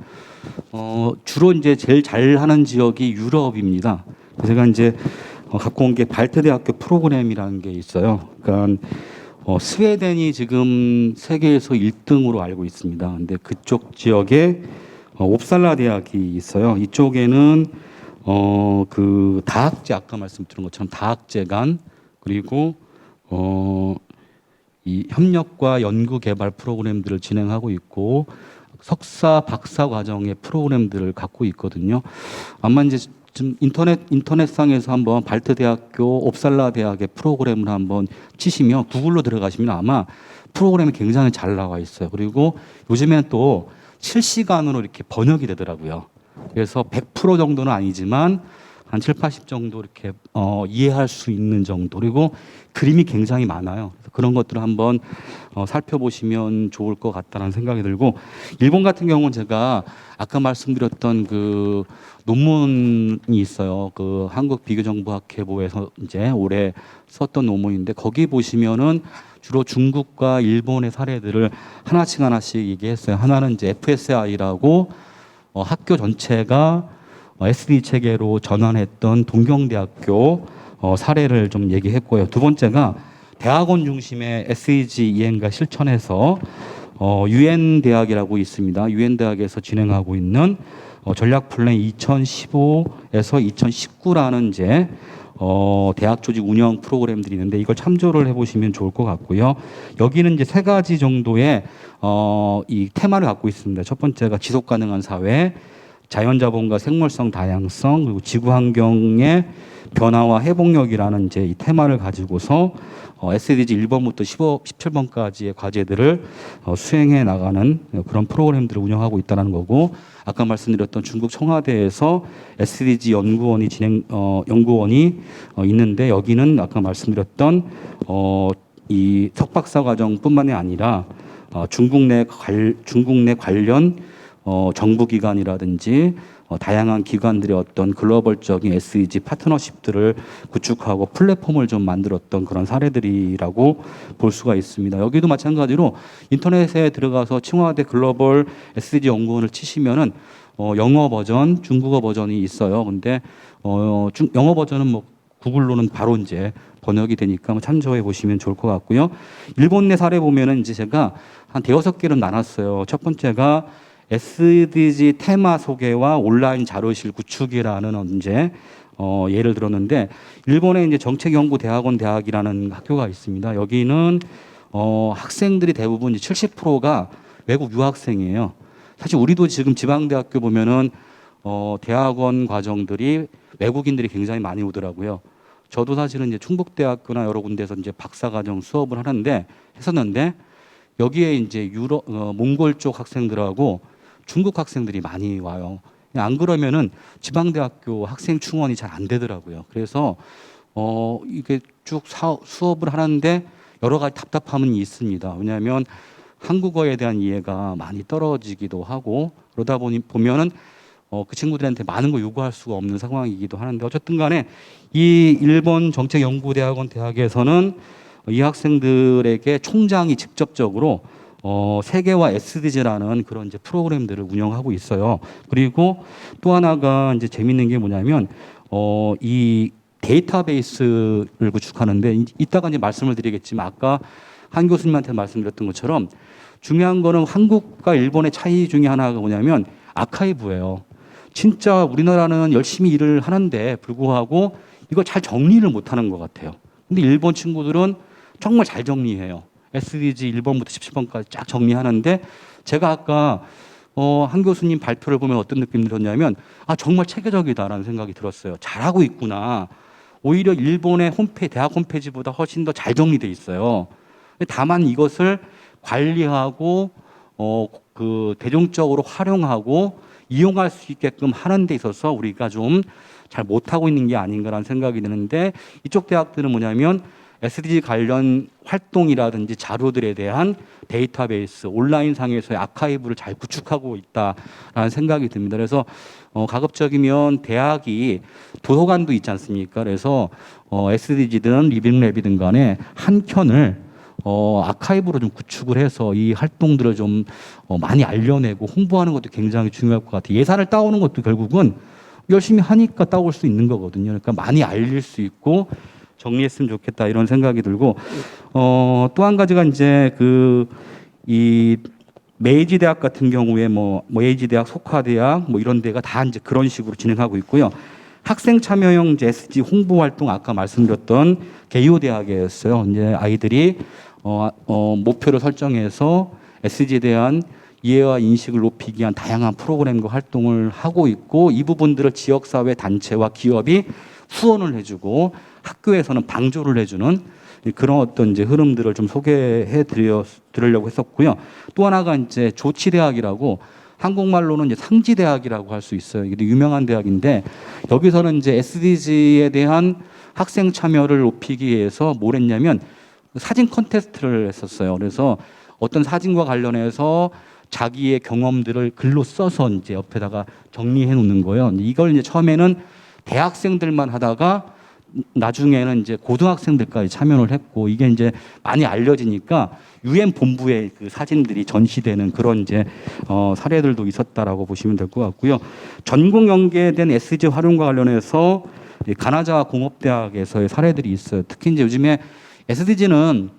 주로 이제 제일 잘하는 지역이 유럽입니다. 제가 이제 갖고 온 게 발트대학교 프로그램이라는 게 있어요. 그러니까 스웨덴이 지금 세계에서 1등으로 알고 있습니다. 근데 그쪽 지역에 옵살라 대학이 있어요. 이쪽에는 그 다학제, 아까 말씀드린 것처럼 다학제 간, 그리고 이 협력과 연구 개발 프로그램들을 진행하고 있고 석사, 박사 과정의 프로그램들을 갖고 있거든요. 아마 이제 지금 인터넷상에서 한번 발트대학교, 옵살라 대학의 프로그램을 한번 치시면, 구글로 들어가시면 아마 프로그램이 굉장히 잘 나와 있어요. 그리고 요즘에는 또 실시간으로 이렇게 번역이 되더라고요. 그래서 100% 정도는 아니지만 한 7, 80 정도 이렇게 이해할 수 있는 정도. 그리고 그림이 굉장히 많아요. 그래서 그런 것들을 한번 살펴보시면 좋을 것 같다는 생각이 들고, 일본 같은 경우는 제가 아까 말씀드렸던 그 논문이 있어요. 그 한국 비교정보학회보에서 이제 올해 썼던 논문인데, 거기 보시면은 주로 중국과 일본의 사례들을 하나씩 얘기했어요. 하나는 이제 FSI라고 학교 전체가 SD 체계로 전환했던 동경대학교 사례를 좀 얘기했고요. 두 번째가 대학원 중심의 SEG 이행과 실천에서 UN 대학이라고 있습니다. UN 대학에서 진행하고 있는 전략 플랜 2015에서 2019라는 이제 대학 조직 운영 프로그램들이 있는데, 이걸 참조를 해보시면 좋을 것 같고요. 여기는 이제 세 가지 정도의 이 테마를 갖고 있습니다. 첫 번째가 지속 가능한 사회, 자연자본과 생물성 다양성, 그리고 지구 환경의 변화와 회복력이라는 이제 이 테마를 가지고서 SDG 1번부터 17번까지의 과제들을 수행해 나가는 그런 프로그램들을 운영하고 있다는 거고, 아까 말씀드렸던 중국 청와대에서 SDG 연구원이 연구원이 있는데, 여기는 아까 말씀드렸던 이 석박사 과정뿐만이 아니라 중국 내 관련 정부기관이라든지 다양한 기관들의 어떤 글로벌적인 SDG 파트너십들을 구축하고 플랫폼을 좀 만들었던 그런 사례들이라고 볼 수가 있습니다. 여기도 마찬가지로 인터넷에 들어가서 청와대 글로벌 SDG 연구원을 치시면은 영어 버전, 중국어 버전이 있어요. 근데 영어 버전은 뭐 구글로는 바로 이제 번역이 되니까 참조해 보시면 좋을 것 같고요. 일본 내 사례 보면은 이제 제가 한 대여섯 개로 나눴어요. 첫 번째가 SDG 테마 소개와 온라인 자료실 구축이라는 이제 예를 들었는데, 일본에 이제 정책연구대학원 대학이라는 학교가 있습니다. 여기는 학생들이 대부분 70%가 외국 유학생이에요. 사실 우리도 지금 지방대학교 보면은 대학원 과정들이 외국인들이 굉장히 많이 오더라고요. 저도 사실은 이제 충북대학교나 여러 군데서 이제 박사과정 수업을 했었는데, 여기에 이제 몽골 쪽 학생들하고 중국 학생들이 많이 와요. 안 그러면은 지방대학교 학생 충원이 잘 안 되더라고요. 그래서 이게 쭉 수업을 하는데 여러 가지 답답함은 있습니다. 왜냐하면 한국어에 대한 이해가 많이 떨어지기도 하고, 그러다 보면은 그 친구들한테 많은 거 요구할 수가 없는 상황이기도 하는데, 어쨌든 간에 이 일본 정책연구대학원 대학에서는 이 학생들에게 총장이 직접적으로 세계화 SDG라는 그런 이제 프로그램들을 운영하고 있어요. 그리고 또 하나가 이제 재밌는 게 뭐냐면 이 데이터베이스를 구축하는데, 이따가 이제 말씀을 드리겠지만 아까 한 교수님한테 말씀드렸던 것처럼 중요한 거는 한국과 일본의 차이 중에 하나가 뭐냐면 아카이브예요. 진짜 우리나라는 열심히 일을 하는데 불구하고 이걸 잘 정리를 못하는 것 같아요. 근데 일본 친구들은 정말 잘 정리해요. SDG 1번부터 17번까지 쫙 정리하는데, 제가 아까 한 교수님 발표를 보면 어떤 느낌 들었냐면, 정말 체계적이다라는 생각이 들었어요. 잘하고 있구나. 오히려 일본의 대학 홈페이지보다 훨씬 더 잘 정리돼 있어요. 다만 이것을 관리하고 그 대중적으로 활용하고 이용할 수 있게끔 하는 데 있어서 우리가 좀 잘 못하고 있는 게 아닌가라는 생각이 드는데, 이쪽 대학들은 뭐냐면 SDG 관련 활동이라든지 자료들에 대한 데이터베이스, 온라인 상에서의 아카이브를 잘 구축하고 있다라는 생각이 듭니다. 그래서 가급적이면 대학이 도서관도 있지 않습니까? 그래서 SDG든 리빙랩이든 간에 한 켠을 아카이브로 좀 구축을 해서 이 활동들을 좀 많이 알려내고 홍보하는 것도 굉장히 중요할 것 같아요. 예산을 따오는 것도 결국은 열심히 하니까 따올 수 있는 거거든요. 그러니까 많이 알릴 수 있고 정리했으면 좋겠다 이런 생각이 들고 또 한 가지가 이제 이 메이지 대학 같은 경우에 뭐 메이지 대학, 속화대학 뭐 이런 데가 다 이제 그런 식으로 진행하고 있고요. 학생 참여형 이제 SG 홍보 활동 아까 말씀드렸던 개요 대학이었어요. 이제 아이들이 목표를 설정해서 SG에 대한 이해와 인식을 높이기 위한 다양한 프로그램과 활동을 하고 있고 이 부분들을 지역사회 단체와 기업이 후원을 해주고 학교에서는 방조를 해주는 그런 어떤 이제 흐름들을 좀 소개해 드리려고 했었고요. 또 하나가 이제 조치대학이라고 한국말로는 이제 상지대학이라고 할 수 있어요. 이게 유명한 대학인데 여기서는 이제 SDG에 대한 학생 참여를 높이기 위해서 뭘 했냐면 사진 콘테스트를 했었어요. 그래서 어떤 사진과 관련해서 자기의 경험들을 글로 써서 이제 옆에다가 정리해 놓는 거예요. 이걸 이제 처음에는 대학생들만 하다가 나중에는 이제 고등학생들까지 참여를 했고 이게 이제 많이 알려지니까 UN 본부에 그 사진들이 전시되는 그런 이제 사례들도 있었다라고 보시면 될 것 같고요. 전공 연계된 SG 활용과 관련해서 가나자 공업대학에서의 사례들이 있어요. 특히 이제 요즘에 SDG는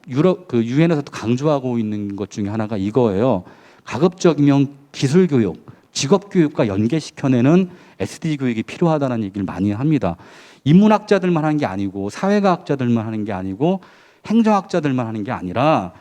유럽 그 유엔에서도 강조하고 있는 것 중에 하나가 이거예요. 가급적이면 기술 교육, 직업 교육과 연계시켜내는 SDG 교육이 필요하다는 얘기를 많이 합니다. 인문학자들만 하는 게 아니고 사회과학자들만 하는 게 아니고 행정학자들만 하는 게 아니라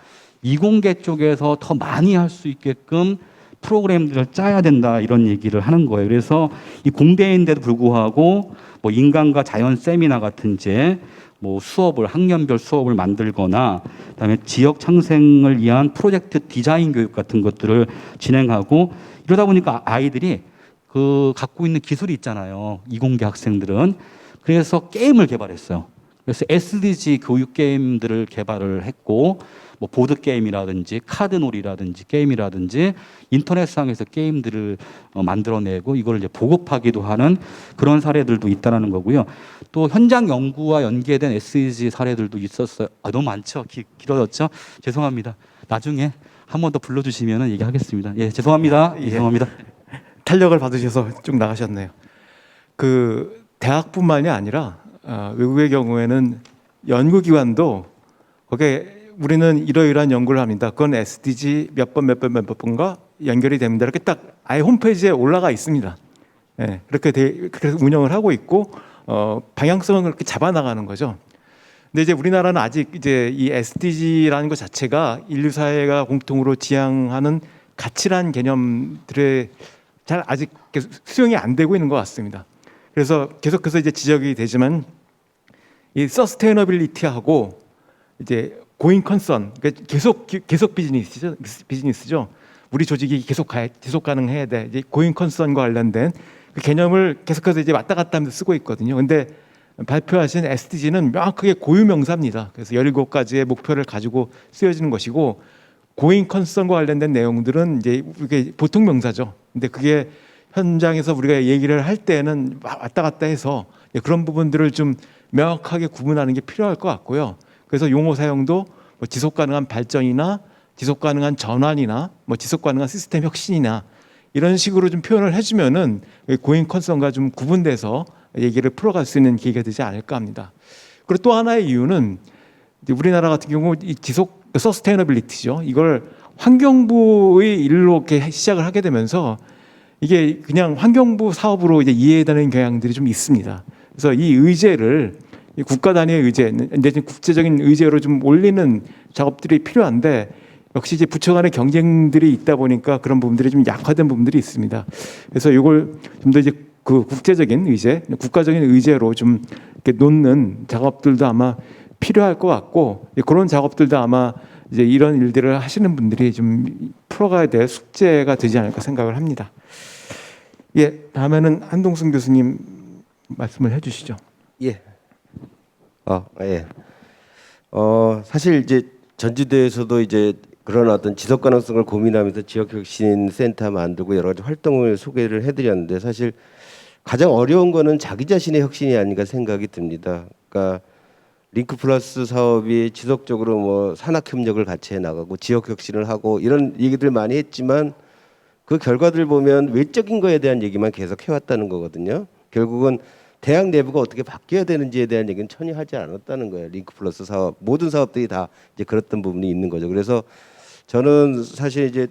이공계 쪽에서 더 많이 할 수 있게끔 프로그램들을 짜야 된다 이런 얘기를 하는 거예요. 그래서 이 공대인데도 불구하고 뭐 인간과 자연 세미나 같은 이제 뭐 수업을 학년별 수업을 만들거나 그다음에 지역 창생을 위한 프로젝트 디자인 교육 같은 것들을 진행하고 이러다 보니까 아이들이 그 갖고 있는 기술이 있잖아요. 이공계 학생들은 그래서 게임을 개발했어요. 그래서 SDG 교육 게임들을 개발을 했고 뭐 보드 게임이라든지 카드놀이라든지 게임이라든지 인터넷상에서 게임들을 만들어내고 이걸 이제 보급하기도 하는 그런 사례들도 있다라는 거고요. 또 현장 연구와 연계된 SDG 사례들도 있었어요. 너무 많죠. 길어졌죠. 죄송합니다. 나중에 한 번 더 불러주시면 얘기하겠습니다. 예, 죄송합니다. 예. 죄송합니다. 탄력을 받으셔서 쭉 나가셨네요. 그 대학뿐만이 아니라 외국의 경우에는 연구기관도 거기에 우리는 이러이러한 연구를 합니다. 그건 SDG 몇 번과 연결이 됩니다. 이렇게 딱 아예 홈페이지에 올라가 있습니다. 예, 그래서 운영을 하고 있고 방향성을 그렇게 잡아나가는 거죠. 근데 이제 우리나라는 아직 이제 이 SDG라는 것 자체가 인류 사회가 공통으로 지향하는 가치란 개념들에 잘 아직 수용이 안 되고 있는 것 같습니다. 그래서 계속해서 이제 지적이 되지만 이 서스테이너빌리티하고 이제 고잉 컨선, 그러니까 계속 비즈니스죠. 우리 조직이 계속 가능해야 돼. 이제 고잉 컨선과 관련된 그 개념을 계속해서 이제 왔다 갔다 하면서 쓰고 있거든요. 근데 발표하신 SDG는 명확하게 고유명사입니다. 그래서 17가지의 목표를 가지고 쓰여지는 것이고 고잉 컨선과 관련된 내용들은 이제 이게 보통 명사죠. 근데 그게 현장에서 우리가 얘기를 할 때는 왔다 갔다 해서 그런 부분들을 좀 명확하게 구분하는 게 필요할 것 같고요. 그래서 용어 사용도 뭐 지속 가능한 발전이나 지속 가능한 전환이나 뭐 지속 가능한 시스템 혁신이나 이런 식으로 좀 표현을 해주면은 고잉 컨선과 좀 구분돼서 얘기를 풀어갈 수 있는 계기가 되지 않을까 합니다. 그리고 또 하나의 이유는 우리나라 같은 경우 이 지속 서스테이너빌리티죠. 이걸 환경부의 일로 이렇게 시작을 하게 되면서 이게 그냥 환경부 사업으로 이제 이해되는 경향들이 좀 있습니다. 그래서 이 의제를 국가 단위의 의제, 이제 국제적인 의제로 좀 올리는 작업들이 필요한데 역시 이제 부처 간의 경쟁들이 있다 보니까 그런 부분들이 좀 약화된 부분들이 있습니다. 그래서 이걸 좀 더 이제 그 국제적인 의제, 국가적인 의제로 좀 이렇게 놓는 작업들도 아마 필요할 것 같고 그런 작업들도 아마 이제 이런 일들을 하시는 분들이 좀 풀어가야 될 숙제가 되지 않을까 생각을 합니다. 예, 다음에는 한동순 교수님 말씀을 해주시죠. 예. 예. 사실 이제 전주대에서도 이제 그런 어떤 지속 가능성을 고민하면서 지역혁신센터 만들고 여러 가지 활동을 소개를 해드렸는데 사실 가장 어려운 거는 자기 자신의 혁신이 아닌가 생각이 듭니다. 그러니까 링크 플러스 사업이 지속적으로 뭐 산학 협력을 같이 해 나가고 지역 혁신을 하고 이런 얘기들 많이 했지만 그 결과들 보면 외적인 거에 대한 얘기만 계속 해왔다는 거거든요. 결국은 대학 내부가 어떻게 바뀌어야 되는지에 대한 얘기는 전혀 하지 않았다는 거예요. 링크 플러스 사업 모든 사업들이 다 이제 그랬던 부분이 있는 거죠. 그래서 저는 사실 이제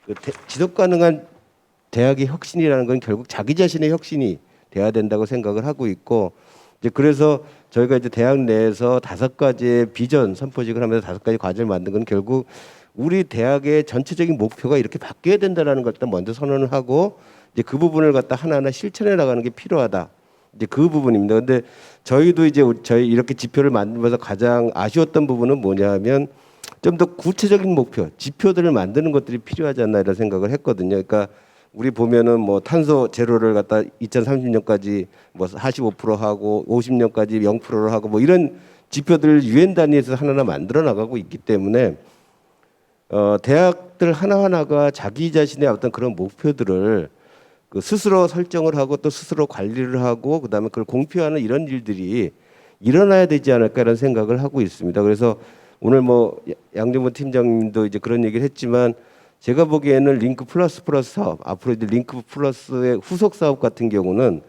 그 지속 가능한 대학의 혁신이라는 건 결국 자기 자신의 혁신이 돼야 된다고 생각을 하고 있고, 이제 그래서 저희가 이제 대학 내에서 5가지의 비전 선포식을 하면서 5가지 과제를 만든 건 결국 우리 대학의 전체적인 목표가 이렇게 바뀌어야 된다라는 걸 일단 먼저 선언을 하고, 이제 그 부분을 갖다 하나하나 실천해 나가는 게 필요하다. 이제 그 부분입니다. 근데 저희도 이제 저희 이렇게 지표를 만들면서 가장 아쉬웠던 부분은 뭐냐면 좀 더 구체적인 목표, 지표들을 만드는 것들이 필요하지 않나 이런 생각을 했거든요. 그러니까 우리 보면은 뭐 탄소 제로를 갖다 2030년까지 뭐 45% 하고 50년까지 0%로 하고 뭐 이런 지표들을 유엔 단위에서 하나하나 만들어 나가고 있기 때문에 대학들 하나하나가 자기 자신의 어떤 그런 목표들을 그 스스로 설정을 하고 또 스스로 관리를 하고 그다음에 그걸 공표하는 이런 일들이 일어나야 되지 않을까 이런 생각을 하고 있습니다. 그래서 오늘 뭐 양정모 팀장님도 이제 그런 얘기를 했지만 제가 보기에는 링크 플러스 사업, 앞으로 이제 링크 플러스의 후속 사업 같은 경우는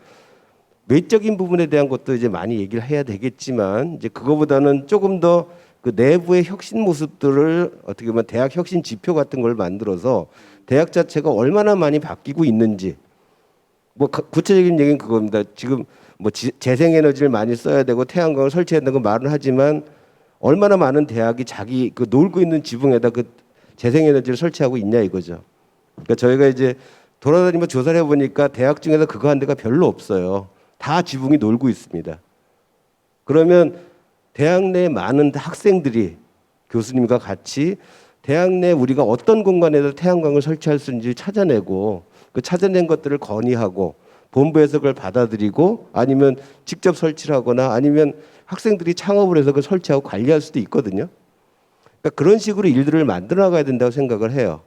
외적인 부분에 대한 것도 이제 많이 얘기를 해야 되겠지만 이제 그거보다는 조금 더 그 내부의 혁신 모습들을 어떻게 보면 대학 혁신 지표 같은 걸 만들어서 대학 자체가 얼마나 많이 바뀌고 있는지, 뭐 구체적인 얘기는 그겁니다. 지금 뭐 재생에너지를 많이 써야 되고 태양광을 설치해야 된다고 말은 하지만 얼마나 많은 대학이 자기 그 놀고 있는 지붕에다 그 재생에너지를 설치하고 있냐 이거죠. 그러니까 저희가 이제 돌아다니며 조사를 해보니까 대학 중에서 그거 한 데가 별로 없어요. 다 지붕이 놀고 있습니다. 그러면 대학 내 많은 학생들이 교수님과 같이 대학 내 우리가 어떤 공간에서 태양광을 설치할 수 있는지 찾아내고 그 찾아낸 것들을 건의하고 본부에서 그걸 받아들이고 아니면 직접 설치를 하거나 아니면 학생들이 창업을 해서 그걸 설치하고 관리할 수도 있거든요. 그러니까 그런 식으로 일들을 만들어 나가야 된다고 생각을 해요.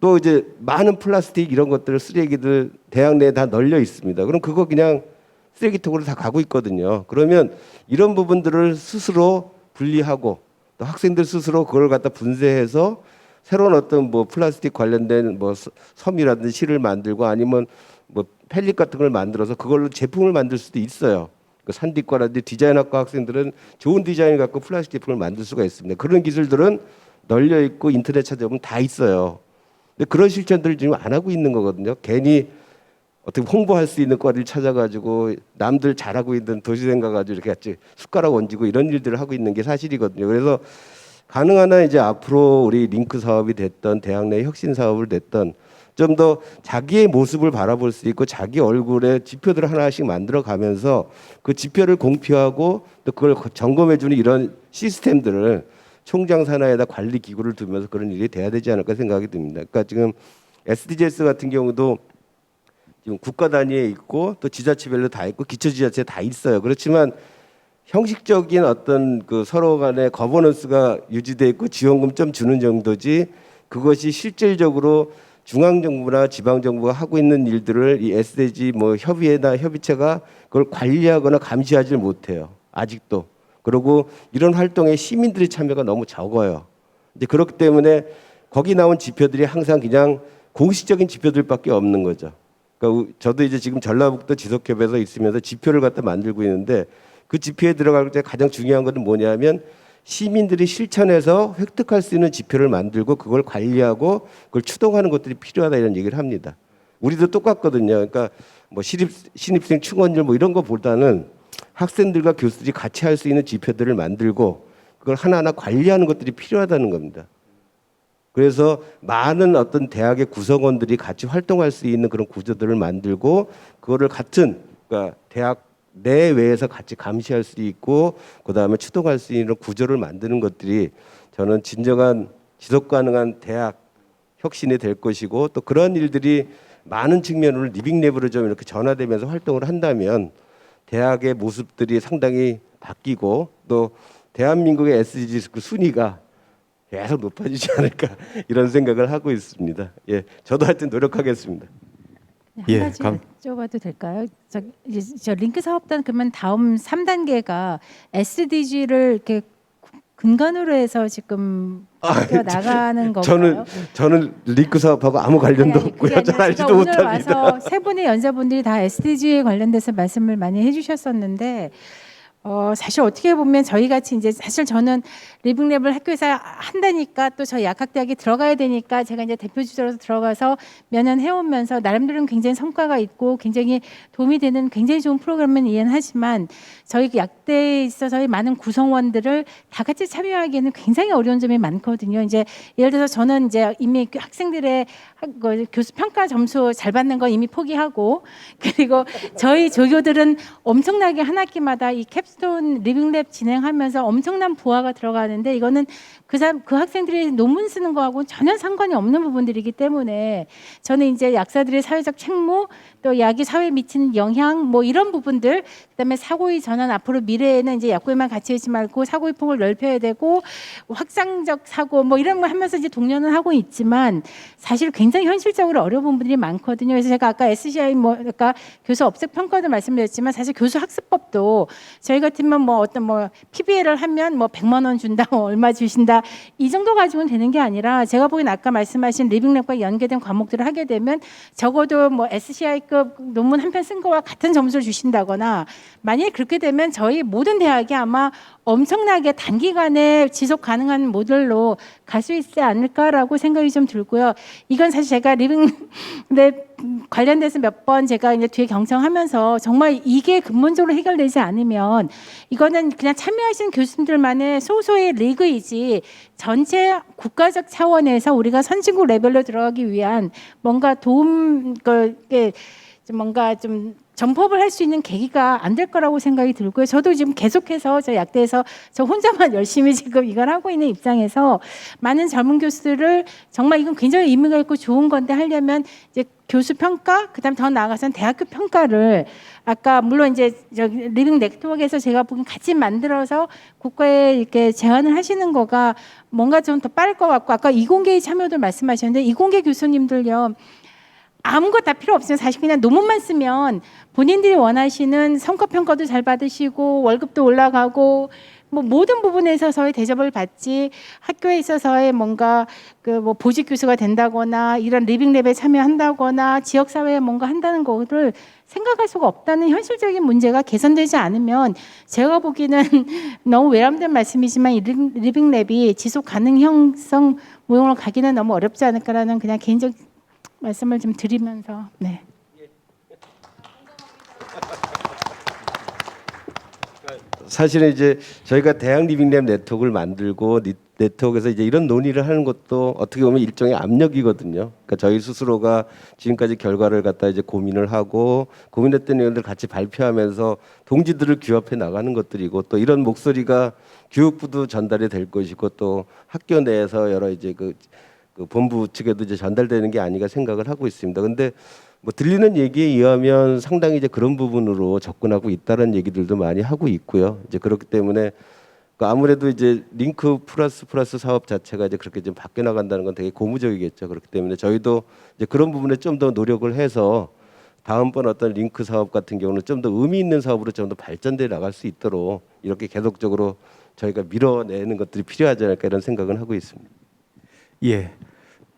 또 이제 많은 플라스틱 이런 것들 쓰레기들 대학 내에 다 널려 있습니다. 그럼 그거 그냥 쓰레기통으로 다 가고 있거든요. 그러면 이런 부분들을 스스로 분리하고 또 학생들 스스로 그걸 갖다 분쇄해서 새로운 어떤 뭐 플라스틱 관련된 뭐 섬이라든지 실을 만들고 아니면 뭐 펠릿 같은 걸 만들어서 그걸로 제품을 만들 수도 있어요. 그 산디과라든지 디자인학과 학생들은 좋은 디자인을 갖고 플라스틱 제품을 만들 수가 있습니다. 그런 기술들은 널려 있고 인터넷 찾아보면 다 있어요. 근데 그런 실천들을 지금 안 하고 있는 거거든요. 괜히 어떻게 홍보할 수 있는 거리를 찾아가지고 남들 잘하고 있는 도시생 가가지고 이렇게 같이 숟가락 얹고 이런 일들을 하고 있는 게 사실이거든요. 그래서 가능한 한 이제 앞으로 우리 링크 사업이 됐던 대학 내 혁신 사업을 됐던 좀 더 자기의 모습을 바라볼 수 있고 자기 얼굴에 지표들을 하나씩 만들어 가면서 그 지표를 공표하고 또 그걸 점검해 주는 이런 시스템들을 총장 산하에다 관리 기구를 두면서 그런 일이 돼야 되지 않을까 생각이 듭니다. 그러니까 지금 SDGs 같은 경우도 지금 국가 단위에 있고 또 지자체별로 다 있고 기초지자체 다 있어요. 그렇지만 형식적인 어떤 그 서로 간의 거버넌스가 유지돼 있고 지원금 좀 주는 정도지 그것이 실질적으로 중앙정부나 지방정부가 하고 있는 일들을 이 SDG 뭐 협의회나 협의체가 그걸 관리하거나 감시하지 못해요. 아직도. 그리고 이런 활동에 시민들의 참여가 너무 적어요. 이제 그렇기 때문에 거기 나온 지표들이 항상 그냥 공식적인 지표들밖에 없는 거죠. 그러니까 저도 이제 지금 전라북도 지속협에서 있으면서 지표를 갖다 만들고 있는데 그 지표에 들어갈 때 가장 중요한 것은 뭐냐면 시민들이 실천해서 획득할 수 있는 지표를 만들고 그걸 관리하고 그걸 추동하는 것들이 필요하다 이런 얘기를 합니다. 우리도 똑같거든요. 그러니까 뭐 신입생 충원율 뭐 이런 거보다는 학생들과 교수들이 같이 할 수 있는 지표들을 만들고 그걸 하나하나 관리하는 것들이 필요하다는 겁니다. 그래서 많은 어떤 대학의 구성원들이 같이 활동할 수 있는 그런 구조들을 만들고 그거를 같은 그러니까 대학 내외에서 같이 감시할 수 있고 그다음에 추동할 수 있는 구조를 만드는 것들이 저는 진정한 지속 가능한 대학 혁신이 될 것이고 또 그런 일들이 많은 측면으로 리빙 랩으로 좀 이렇게 전화되면서 활동을 한다면 대학의 모습들이 상당히 바뀌고 또 대한민국의 SDG 그 순위가 계속 높아지지 않을까 이런 생각을 하고 있습니다. 예, 저도 하여튼 노력하겠습니다. 한 가지 여쭤봐도 될까요? 저 링크 사업단 그러면 다음 3단계가 SDG를 이렇게 근간으로 해서 지금 바뀌어 나가는 건가요? 저는 링크 사업하고 아무 관련도 아니, 없고요. 그게 잘 아니라 알지도 제가 오늘 못합니다. 와서 세 분의 연사분들이 다 SDG에 관련돼서 말씀을 많이 해주셨었는데 사실 어떻게 보면 저희 같이 이제 사실 저는 리빙랩을 학교에서 한다니까 또 저희 약학대학에 들어가야 되니까 제가 이제 대표 주자로서 들어가서 몇 년 해오면서 나름대로는 굉장히 성과가 있고 굉장히 도움이 되는 굉장히 좋은 프로그램은 이해는 하지만 저희 약대에 있어서의 많은 구성원들을 다 같이 참여하기에는 굉장히 어려운 점이 많거든요. 이제 예를 들어서 저는 이제 이미 학생들의 교수 평가 점수 잘 받는 건 이미 포기하고 그리고 저희 조교들은 엄청나게 한 학기마다 이 캡스톤 리빙랩 진행하면서 엄청난 부하가 들어가는데 이거는 그 학생들이 논문 쓰는 거하고 전혀 상관이 없는 부분들이기 때문에 저는 이제 약사들의 사회적 책무 또 약이 사회에 미치는 영향 뭐 이런 부분들 그다음에 사고의 전환 앞으로 미래에는 이제 약국에만 갇혀 있지 말고 사고의 폭을 넓혀야 되고 확장적 사고 뭐 이런 거 하면서 이제 독려는 하고 있지만 사실 굉장히 현실적으로 어려운 부분들이 많거든요. 그래서 제가 아까 SCI 뭐 아까 교수 업적 평가도 말씀드렸지만 사실 교수 학습법도 저희 같으면 뭐 어떤 뭐 PBL을 하면 뭐 100만 원 준다 뭐 얼마 주신다 이 정도 가지고는 되는 게 아니라 제가 보기엔 아까 말씀하신 리빙랩과 연계된 과목들을 하게 되면 적어도 뭐 SCI급 논문 한 편 쓴 거와 같은 점수를 주신다거나 만약에 그렇게 되면 저희 모든 대학이 아마 엄청나게 단기간에 지속 가능한 모델로 갈 수 있지 않을까라고 생각이 좀 들고요. 이건 사실 제가 리빙랩 관련돼서 몇 번 제가 이제 뒤에 경청하면서 정말 이게 근본적으로 해결되지 않으면 이거는 그냥 참여하신 교수님들만의 소소의 리그이지 전체 국가적 차원에서 우리가 선진국 레벨로 들어가기 위한 뭔가 도움 뭔가 좀 전법을 할 수 있는 계기가 안 될 거라고 생각이 들고요. 저도 지금 계속해서 저 약대에서 저 혼자만 열심히 지금 이걸 하고 있는 입장에서 많은 젊은 교수들을 정말 이건 굉장히 의미가 있고 좋은 건데 하려면 이제 교수 평가, 그다음 더 나아가서는 대학교 평가를 아까 물론 이제 리빙 네트워크에서 제가 보기엔 같이 만들어서 국가에 이렇게 제안을 하시는 거가 뭔가 좀 더 빠를 것 같고 아까 이공계의 참여도 말씀하셨는데 이공계 교수님들요. 아무것 다 필요 없으면 사실 그냥 논문만 쓰면 본인들이 원하시는 성과 평가도 잘 받으시고 월급도 올라가고 뭐 모든 부분에 있어서의 대접을 받지 학교에 있어서의 뭔가 그 뭐 보직 교수가 된다거나 이런 리빙랩에 참여한다거나 지역 사회에 뭔가 한다는 거를 생각할 수가 없다는 현실적인 문제가 개선되지 않으면 제가 보기에는 너무 외람된 말씀이지만 이 리빙랩이 지속 가능성 모형으로 가기는 너무 어렵지 않을까라는 그냥 개인적 말씀을 좀 드리면서 네. 사실은 이제 저희가 대학 리빙랩 네트워크를 만들고 네트워크에서 이제 이런 논의를 하는 것도 어떻게 보면 일종의 압력이거든요. 그러니까 저희 스스로가 지금까지 결과를 갖다 이제 고민을 하고 고민했던 내용들 같이 발표하면서 동지들을 규합해 나가는 것들이고 또 이런 목소리가 교육부도 전달이 될 것이고 또 학교 내에서 여러 이제 그 본부 측에도 이제 전달되는 게 아닌가 생각을 하고 있습니다. 근데 뭐 들리는 얘기에 의하면 상당히 이제 그런 부분으로 접근하고 있다는 얘기들도 많이 하고 있고요. 이제 그렇기 때문에 아무래도 이제 링크 플러스 사업 자체가 이제 그렇게 좀 바뀌어 나간다는 건 되게 고무적이겠죠. 그렇기 때문에 저희도 이제 그런 부분에 좀 더 노력을 해서 다음번 어떤 링크 사업 같은 경우는 좀 더 의미 있는 사업으로 좀 더 발전돼 나갈 수 있도록 이렇게 계속적으로 저희가 밀어내는 것들이 필요하지 않을까 이런 생각은 하고 있습니다. 예,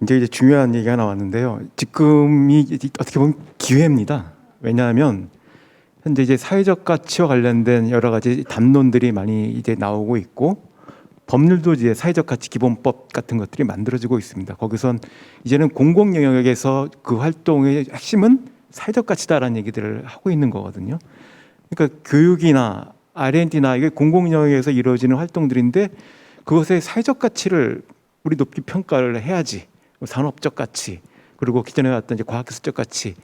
이제 중요한 얘기가 나왔는데요. 지금이 어떻게 보면 기회입니다. 왜냐하면 현재 이제 사회적 가치와 관련된 여러 가지 담론들이 많이 이제 나오고 있고 법률도 이제 사회적 가치 기본법 같은 것들이 만들어지고 있습니다. 거기선 이제는 공공 영역에서 그 활동의 핵심은 사회적 가치다라는 얘기들을 하고 있는 거거든요. 그러니까 교육이나 R&D나 이게 공공 영역에서 이루어지는 활동들인데 그것의 사회적 가치를 우리 높이 평가를 해야지. 산업적 가치 그리고 기존에 왔던 이제 과학기술적 가치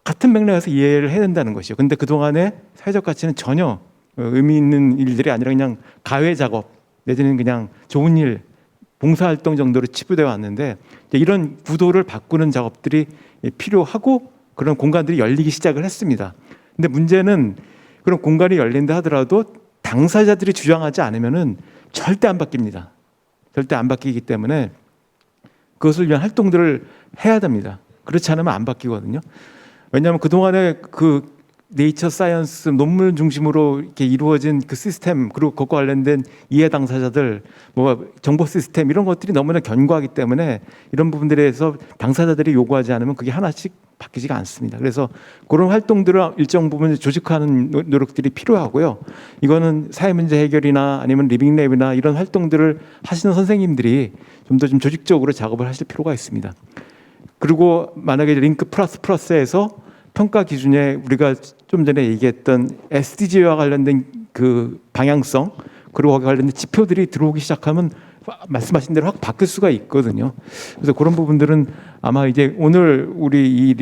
같은 맥락에서 이해를 해야 된다는 것이죠. 근데 그 동안에 사회적 가치는 전혀 의미 있는 일들이 아니라 그냥 가외 작업 내지는 그냥 좋은 일, 봉사활동 정도로 치부되어 왔는데 이런 구도를 바꾸는 작업들이 필요하고 그런 공간들이 열리기 시작을 했습니다. 근데 문제는 그런 공간이 열린다 하더라도 당사자들이 주장하지 않으면은 절대 안 바뀝니다. 절대 안 바뀌기 때문에 그것을 위한 활동들을 해야 됩니다. 그렇지 않으면 안 바뀌거든요. 왜냐하면 그동안에 그 네이처 사이언스 논문 중심으로 이렇게 이루어진 그 시스템 그리고 그것과 관련된 이해 당사자들 뭐 정보 시스템 이런 것들이 너무나 견고하기 때문에 이런 부분들에 대해서 당사자들이 요구하지 않으면 그게 하나씩 바뀌지가 않습니다. 그래서 그런 활동들을 일정 부분 조직화하는 노력들이 필요하고요. 이거는 사회 문제 해결이나 아니면 리빙랩이나 이런 활동들을 하시는 선생님들이 좀 더 좀 조직적으로 작업을 하실 필요가 있습니다. 그리고 만약에 링크 플러스에서 평가 기준에 우리가 좀 전에 얘기했던 SDG와 관련된 그 방향성 그리고 거기 관련된 지표들이 들어오기 시작하면 말씀하신 대로 확 바뀔 수가 있거든요. 그래서 그런 부분들은 아마 이제 오늘 우리 이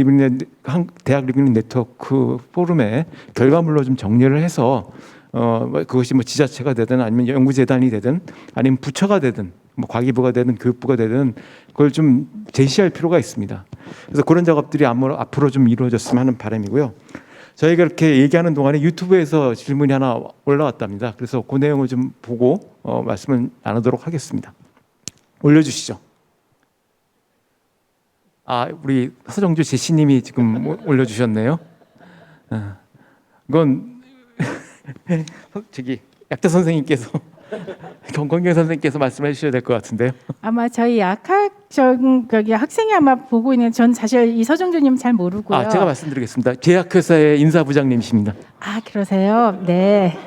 대학 리빙랩 네트워크 포럼의 결과물로 좀 정리를 해서 그것이 뭐 지자체가 되든 아니면 연구재단이 되든 아니면 부처가 되든 뭐 과기부가 되든 교육부가 되든 그걸 좀 제시할 필요가 있습니다. 그래서 그런 작업들이 앞으로 좀 이루어졌으면 하는 바람이고요. 저희가 이렇게 얘기하는 동안에 유튜브에서 질문이 하나 올라왔답니다. 그래서 그 내용을 좀 보고 말씀을 나누도록 하겠습니다. 올려주시죠. 우리 서정주 제시님이 지금 올려주셨네요. 이건 저기 약자 선생님께서 권경 선생님께서 말씀해 주셔야 될 것 같은데요. 아마 저희 여기 학생이 아마 보고 있는 전 사실 이 서정주님 잘 모르고요. 제가 말씀드리겠습니다. 제약회사의 인사부장님이십니다. 그러세요? 네.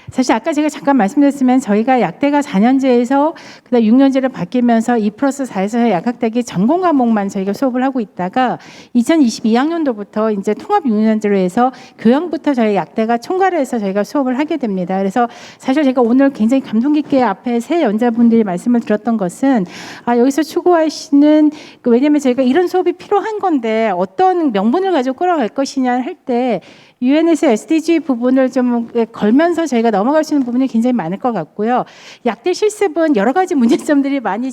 사실 아까 제가 잠깐 말씀드렸으면 저희가 약대가 4년제에서 그다음 6년제로 바뀌면서 2+4에서 약학대기 전공 과목만 저희가 수업을 하고 있다가 2022학년도부터 이제 통합 6년제로 해서 교양부터 저희 약대가 총괄을 해서 저희가 수업을 하게 됩니다. 그래서 사실 제가 오늘 굉장히 감동 깊게 앞에 새 연자분들이 말씀을 들었던 것은 여기서 추구하시는 왜냐하면 저희가 이런 수업이 필요한 건데 어떤 명분을 가지고 끌어갈 것이냐 할 때 UN에서 SDG 부분을 좀 걸면서 저희가 넘어갈 수 있는 부분이 굉장히 많을 것 같고요. 약대 실습은 여러 가지 문제점들이 많이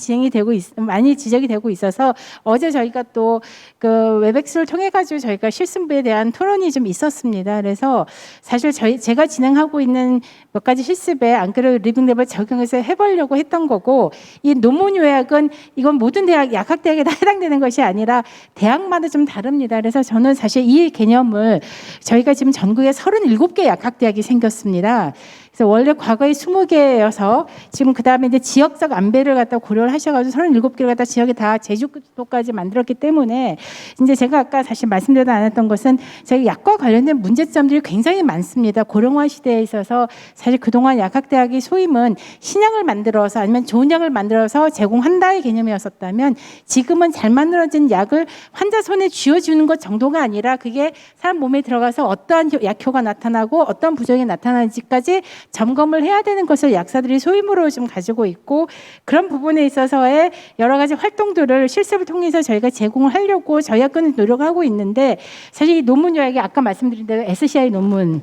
많이 지적이 되고 있어서 어제 저희가 또 그 웹엑스를 통해 가지고 저희가 실습부에 대한 토론이 좀 있었습니다. 그래서 사실 제가 진행하고 있는 몇 가지 실습에 안 그래도 리빙랩을 적용해서 해보려고 했던 거고 이 논문 요약은 이건 모든 대학 약학대학에 다 해당되는 것이 아니라 대학마다 좀 다릅니다. 그래서 저는 사실 이 개념을 저희가 지금 전국에 37개 약학대학이 생겼습니다. 그래서 원래 과거에 20개여서 지금 그다음에 이제 지역적 안배를 갖다 고려를 하셔가지고 37개를 갖다 지역에 다 제주도까지 만들었기 때문에 이제 제가 아까 사실 말씀드리지 않았던 것은 저희 약과 관련된 문제점들이 굉장히 많습니다. 고령화 시대에 있어서 사실 그동안 약학대학의 소임은 신약을 만들어서 아니면 좋은 약을 만들어서 제공한다의 개념이었었다면 지금은 잘 만들어진 약을 환자 손에 쥐어주는 것 정도가 아니라 그게 사람 몸에 들어가서 어떠한 약효가 나타나고 어떤 부작용이 나타나는지까지 점검을 해야 되는 것을 약사들이 소임으로 좀 가지고 있고 그런 부분에 있어서의 여러 가지 활동들을 실습을 통해서 저희가 제공을 하려고 저희 학교는 노력하고 있는데 사실 이 논문 요약이 아까 말씀드린 대로 SCI 논문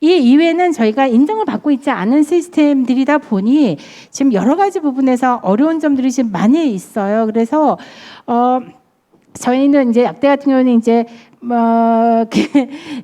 이 이외에는 저희가 인정을 받고 있지 않은 시스템들이다 보니 지금 여러 가지 부분에서 어려운 점들이 지금 많이 있어요. 그래서 저희는 이제 약대 같은 경우는 이제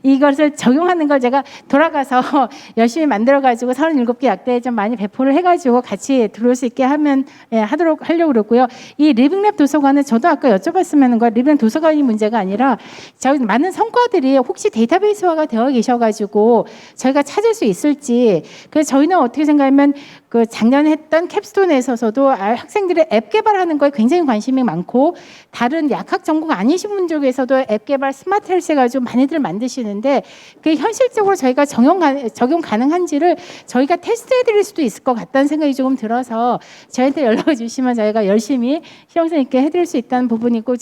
이것을 적용하는 걸 제가 돌아가서 열심히 만들어가지고 37개 약대에 좀 많이 배포를 해가지고 같이 들어올 수 있게 하려고 그러고요. 이 리빙랩 도서관은 저도 아까 여쭤봤으면 리빙랩 도서관이 문제가 아니라 저희 많은 성과들이 혹시 데이터베이스화가 되어 계셔가지고 저희가 찾을 수 있을지 그래서 저희는 어떻게 생각하면 그 작년에 했던 캡스톤에서도 학생들의 앱 개발하는 거에 굉장히 관심이 많고 다른 약학 전공 아니신 분들에서도 앱 개발 스마트 헬스 해가지고 많이들 만드시는데 그게 현실적으로 저희가 적용 가능한지를 저희가 테스트해드릴 수도 있을 것 같다는 생각이 조금 들어서 저희한테 연락을 주시면 저희가 열심히 실용성 있게 해드릴 수 있다는 부분이고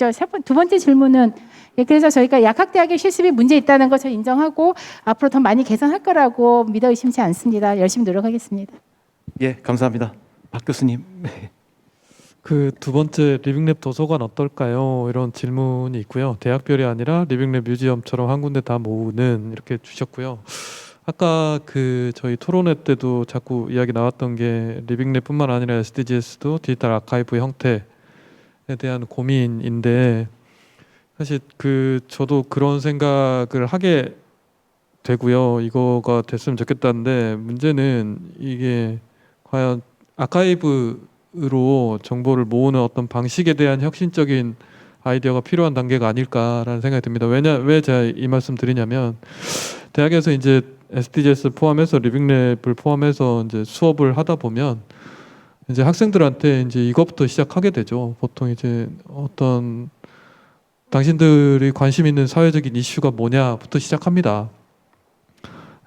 두 번째 질문은 그래서 저희가 약학대학의 실습이 문제 있다는 것을 인정하고 앞으로 더 많이 개선할 거라고 믿어 의심치 않습니다. 열심히 노력하겠습니다. 예, 감사합니다. 박 교수님. 그 두 번째 리빙랩 도서관 어떨까요? 이런 질문이 있고요. 대학별이 아니라 리빙랩 뮤지엄처럼 한 군데 다 모으는 이렇게 주셨고요. 아까 그 저희 토론회 때도 자꾸 이야기 나왔던 게 리빙랩뿐만 아니라 SDGs도 디지털 아카이브 형태에 대한 고민인데 사실 저도 그런 생각을 하게 되고요. 이거가 됐으면 좋겠다는데 문제는 이게 과연 아카이브로 정보를 모으는 어떤 방식에 대한 혁신적인 아이디어가 필요한 단계가 아닐까라는 생각이 듭니다. 왜 제가 이 말씀 드리냐면 대학에서 이제 SDGs 포함해서 리빙랩을 포함해서 이제 수업을 하다 보면 이제 학생들한테 이제 이것부터 시작하게 되죠. 보통 이제 어떤 당신들이 관심 있는 사회적인 이슈가 뭐냐부터 시작합니다.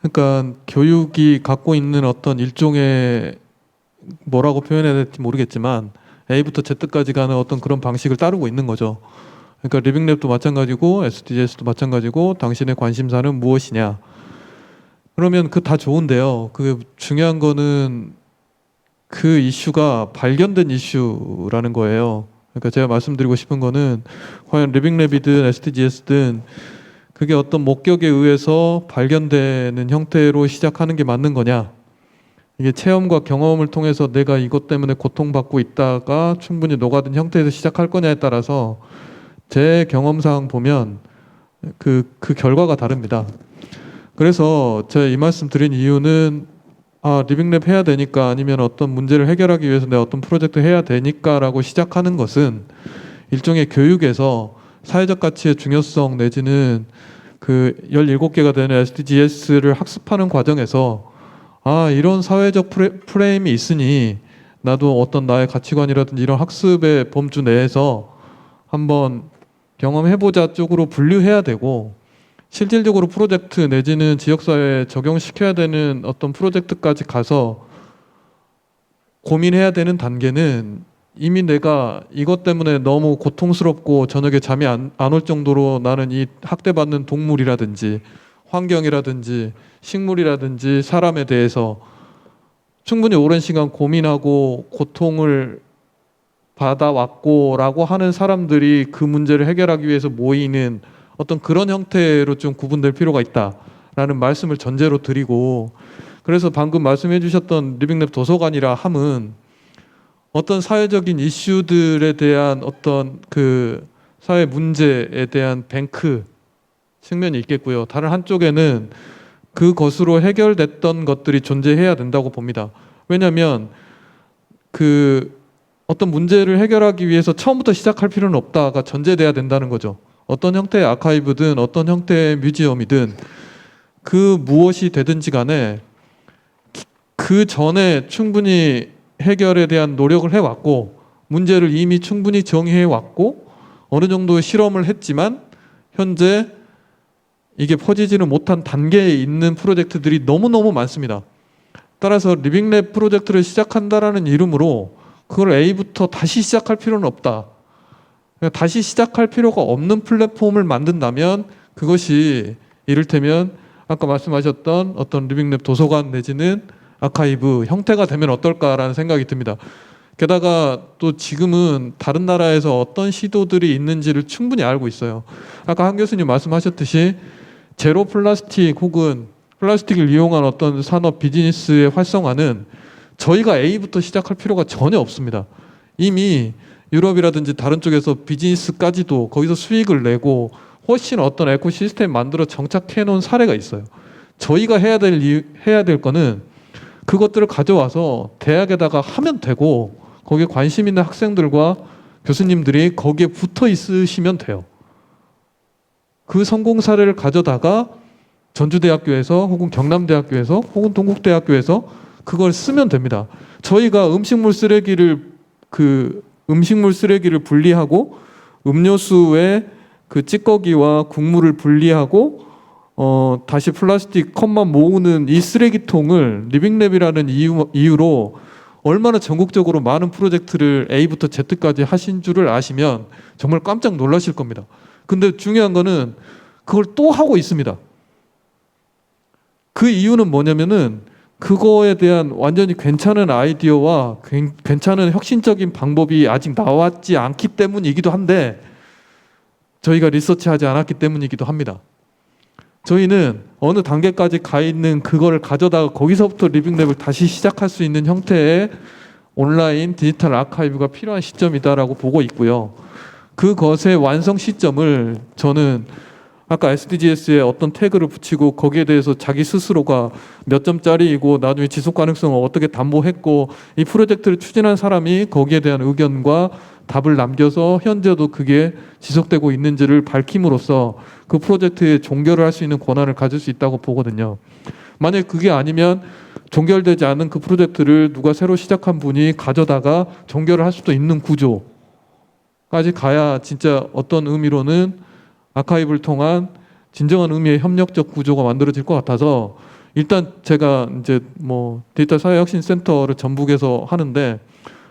그러니까 교육이 갖고 있는 어떤 일종의 뭐라고 표현해야 될지 모르겠지만 A부터 Z까지 가는 어떤 그런 방식을 따르고 있는 거죠. 그러니까 리빙랩도 마찬가지고 SDGs도 마찬가지고 당신의 관심사는 무엇이냐. 그러면 그 다 좋은데요. 그 중요한 거는 그 이슈가 발견된 이슈라는 거예요. 그러니까 제가 말씀드리고 싶은 거는 과연 리빙랩이든 SDGs든 그게 어떤 목격에 의해서 발견되는 형태로 시작하는 게 맞는 거냐. 이게 체험과 경험을 통해서 내가 이것 때문에 고통받고 있다가 충분히 녹아든 형태에서 시작할 거냐에 따라서 제 경험상 보면 그 결과가 다릅니다. 그래서 제가 이 말씀 드린 이유는 리빙랩 해야 되니까 아니면 어떤 문제를 해결하기 위해서 내가 어떤 프로젝트 해야 되니까라고 시작하는 것은 일종의 교육에서 사회적 가치의 중요성 내지는 그 17개가 되는 SDGs를 학습하는 과정에서 이런 사회적 프레임이 있으니 나도 어떤 나의 가치관이라든지 이런 학습의 범주 내에서 한번 경험해보자 쪽으로 분류해야 되고 실질적으로 프로젝트 내지는 지역사회에 적용시켜야 되는 어떤 프로젝트까지 가서 고민해야 되는 단계는 이미 내가 이것 때문에 너무 고통스럽고 저녁에 잠이 안 올 정도로 나는 이 학대받는 동물이라든지 환경이라든지 식물이라든지 사람에 대해서 충분히 오랜 시간 고민하고 고통을 받아왔고라고 하는 사람들이 그 문제를 해결하기 위해서 모이는 어떤 그런 형태로 좀 구분될 필요가 있다라는 말씀을 전제로 드리고, 그래서 방금 말씀해 주셨던 리빙랩 도서관이라 함은 어떤 사회적인 이슈들에 대한 어떤 그 사회 문제에 대한 뱅크 측면이 있겠고요. 다른 한쪽에는 그것으로 해결됐던 것들이 존재해야 된다고 봅니다. 왜냐하면 그 어떤 문제를 해결하기 위해서 처음부터 시작할 필요는 없다가 전제돼야 된다는 거죠. 어떤 형태의 아카이브든 어떤 형태의 뮤지엄이든 그 무엇이 되든지 간에 그 전에 충분히 해결에 대한 노력을 해왔고 문제를 이미 충분히 정의해왔고 어느 정도의 실험을 했지만 현재 이게 퍼지지는 못한 단계에 있는 프로젝트들이 너무너무 많습니다. 따라서 리빙랩 프로젝트를 시작한다라는 이름으로 그걸 A부터 다시 시작할 필요는 없다. 다시 시작할 필요가 없는 플랫폼을 만든다면 그것이 이를테면 아까 말씀하셨던 어떤 리빙랩 도서관 내지는 아카이브 형태가 되면 어떨까라는 생각이 듭니다. 게다가 또 지금은 다른 나라에서 어떤 시도들이 있는지를 충분히 알고 있어요. 아까 한 교수님 말씀하셨듯이 제로 플라스틱 혹은 플라스틱을 이용한 어떤 산업 비즈니스의 활성화는 저희가 A부터 시작할 필요가 전혀 없습니다. 이미 유럽이라든지 다른 쪽에서 비즈니스까지도 거기서 수익을 내고 훨씬 어떤 에코시스템 만들어 정착해 놓은 사례가 있어요. 저희가 해야 될 거는 그것들을 가져와서 대학에다가 하면 되고 거기에 관심 있는 학생들과 교수님들이 거기에 붙어 있으시면 돼요. 그 성공 사례를 가져다가 전주대학교에서 혹은 경남대학교에서 혹은 동국대학교에서 그걸 쓰면 됩니다. 저희가 음식물 쓰레기를 분리하고 음료수에 그 찌꺼기와 국물을 분리하고 다시 플라스틱 컵만 모으는 이 쓰레기통을 리빙랩이라는 이유로 얼마나 전국적으로 많은 프로젝트를 A부터 Z까지 하신 줄을 아시면 정말 깜짝 놀라실 겁니다. 근데 중요한 거는 그걸 또 하고 있습니다. 그 이유는 뭐냐면은 그거에 대한 완전히 괜찮은 아이디어와 괜찮은 혁신적인 방법이 아직 나왔지 않기 때문이기도 한데 저희가 리서치하지 않았기 때문이기도 합니다. 저희는 어느 단계까지 가 있는 그거를 가져다가 거기서부터 리빙랩을 다시 시작할 수 있는 형태의 온라인 디지털 아카이브가 필요한 시점이다라고 보고 있고요. 그것의 완성 시점을 저는 아까 SDGs에 어떤 태그를 붙이고 거기에 대해서 자기 스스로가 몇 점짜리이고 나중에 지속 가능성을 어떻게 담보했고 이 프로젝트를 추진한 사람이 거기에 대한 의견과 답을 남겨서 현재도 그게 지속되고 있는지를 밝힘으로써 그 프로젝트의 종결을 할 수 있는 권한을 가질 수 있다고 보거든요. 만약에 그게 아니면 종결되지 않은 그 프로젝트를 누가 새로 시작한 분이 가져다가 종결을 할 수도 있는 구조까지 가야 진짜 어떤 의미로는 아카이브를 통한 진정한 의미의 협력적 구조가 만들어질 것 같아서 일단 제가 이제 뭐 데이터 사회혁신센터를 전북에서 하는데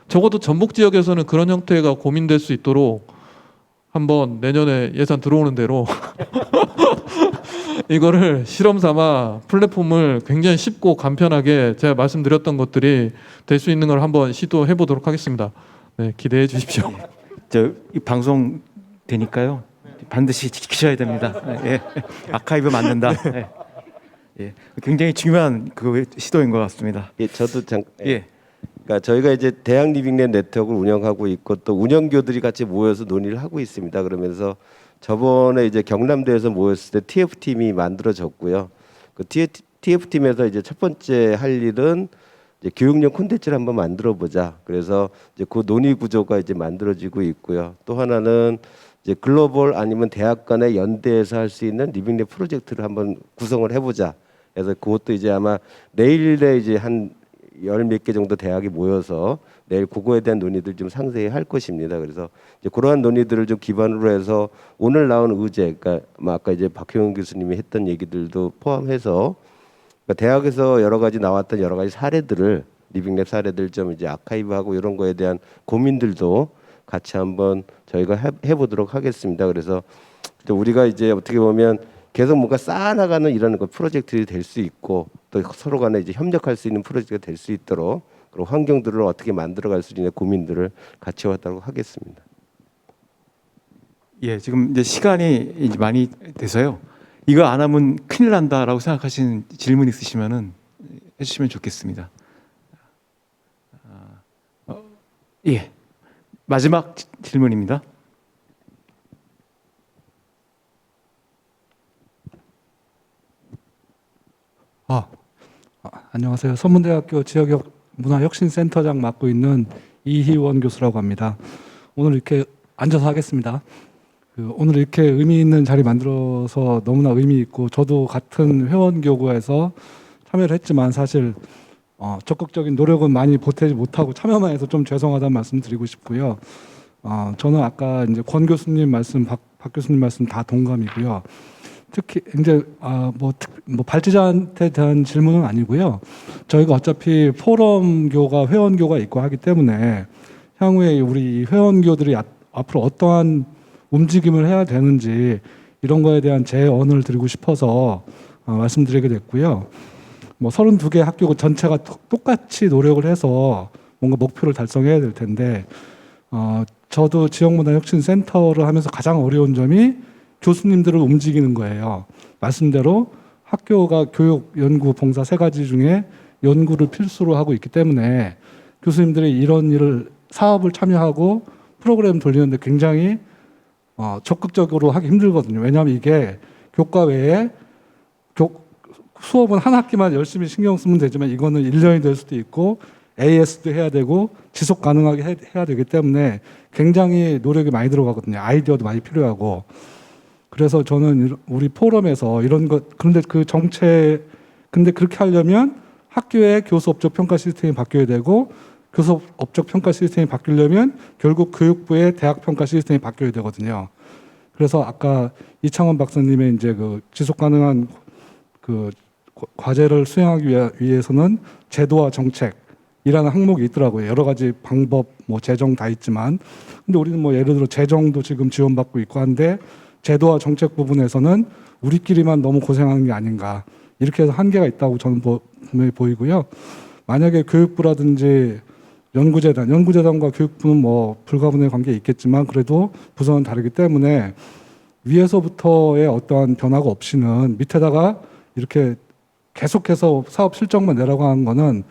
적어도 전북 지역에서는 그런 형태가 고민될 수 있도록 한번 내년에 예산 들어오는 대로 이거를 실험 삼아 플랫폼을 굉장히 쉽고 간편하게 제가 말씀드렸던 것들이 될 수 있는 걸 한번 시도해 보도록 하겠습니다. 네, 기대해 주십시오. 이 방송 되니까요. 반드시 지키셔야 됩니다. 예. 아카이브 만든다. 예. 예. 굉장히 중요한 그 시도인 것 같습니다. 예, 저도 예. 그러니까 저희가 이제 대학 리빙랩 네트워크를 운영하고 있고 또 운영교들이 같이 모여서 논의를 하고 있습니다. 그러면서 저번에 이제 경남대에서 모였을 때 TF 팀이 만들어졌고요. 그 TF 팀에서 이제 첫 번째 할 일은 이제 교육용 콘텐츠를 한번 만들어 보자. 그래서 이제 그 논의 구조가 이제 만들어지고 있고요. 또 하나는 이제 글로벌 아니면 대학 간의 연대에서 할 수 있는 리빙랩 프로젝트를 한번 구성을 해보자. 그래서 그것도 이제 아마 내일에 이제 한 열 몇 개 정도 대학이 모여서 내일 그거에 대한 논의들 좀 상세히 할 것입니다. 그래서 이제 그러한 논의들을 좀 기반으로 해서 오늘 나온 의제, 그러니까 아까 이제 박효영 교수님이 했던 얘기들도 포함해서 그러니까 대학에서 여러 가지 나왔던 여러 가지 사례들을 리빙랩 사례들 좀 이제 아카이브하고 이런 거에 대한 고민들도 같이 한번 저희가 해보도록 하겠습니다. 그래서 우리가 이제 어떻게 보면 계속 뭔가 쌓아나가는 이런 그 프로젝트들이 될 수 있고 또 서로 간에 이제 협력할 수 있는 프로젝트가 될 수 있도록 그리고 환경들을 어떻게 만들어갈 수 있는 고민들을 같이 하도록 하겠습니다. 예, 지금 이제 시간이 이제 많이 돼서요. 이거 안 하면 큰일 난다라고 생각하시는 질문 있으시면은 해주시면 좋겠습니다. 예, 마지막 질문입니다. 안녕하세요. 서문대학교 지역문화혁신센터장 맡고 있는 이희원 교수라고 합니다. 오늘 이렇게 앉아서 하겠습니다. 오늘 이렇게 의미 있는 자리 만들어서 너무나 의미 있고 저도 같은 회원교구에서 참여를 했지만 사실 적극적인 노력은 많이 보태지 못하고 참여만 해서 좀 죄송하다는 말씀 드리고 싶고요. 저는 아까 이제 권 교수님 말씀, 박 교수님 말씀 다 동감이고요. 특히 이제 뭐 발제자한테 대한 질문은 아니고요. 저희가 어차피 포럼교가 회원교가 있고 하기 때문에 향후에 우리 회원교들이 앞으로 어떠한 움직임을 해야 되는지 이런 거에 대한 제언을 드리고 싶어서 말씀드리게 됐고요. 뭐 32개 학교 전체가 똑같이 노력을 해서 뭔가 목표를 달성해야 될 텐데 저도 지역문화혁신센터를 하면서 가장 어려운 점이 교수님들을 움직이는 거예요. 말씀대로 학교가 교육, 연구, 봉사 세 가지 중에 연구를 필수로 하고 있기 때문에 교수님들이 이런 일을 사업을 참여하고 프로그램 돌리는데 굉장히 적극적으로 하기 힘들거든요. 왜냐하면 이게 교과 외에 수업은 한 학기만 열심히 신경 쓰면 되지만 이거는 1년이 될 수도 있고 AS도 해야 되고 지속 가능하게 해야 되기 때문에 굉장히 노력이 많이 들어가거든요. 아이디어도 많이 필요하고. 그래서 저는 우리 포럼에서 이런 것, 그런데 근데 그렇게 하려면 학교의 교수 업적 평가 시스템이 바뀌어야 되고 교수 업적 평가 시스템이 바뀌려면 결국 교육부의 대학 평가 시스템이 바뀌어야 되거든요. 그래서 아까 이창원 박사님의 이제 그 지속 가능한 그 과제를 수행하기 위해서는 제도와 정책이라는 항목이 있더라고요. 여러 가지 방법, 뭐 재정 다 있지만, 근데 우리는 뭐 예를 들어 재정도 지금 지원받고 있고 한데 제도와 정책 부분에서는 우리끼리만 너무 고생하는 게 아닌가 이렇게 해서 한계가 있다고 저는 분명히 보이고요. 만약에 교육부라든지 연구재단과 교육부는 뭐 불가분의 관계에 있겠지만 그래도 부서는 다르기 때문에 위에서부터의 어떠한 변화가 없이는 밑에다가 이렇게 계속해서 사업 실적만 내라고 하는 거는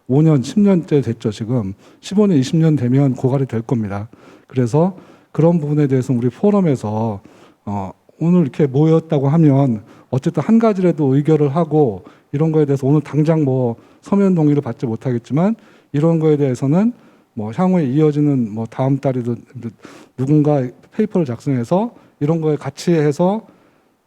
5년, 10년째 됐죠. 지금 15년, 20년 되면 고갈이 될 겁니다. 그래서 그런 부분에 대해서 우리 포럼에서 오늘 이렇게 모였다고 하면 어쨌든 한 가지라도 의결을 하고 이런 거에 대해서 오늘 당장 뭐 서면 동의를 받지 못하겠지만 이런 거에 대해서는 뭐 향후에 이어지는 뭐 다음 달이든 누군가 페이퍼를 작성해서 이런 거에 같이 해서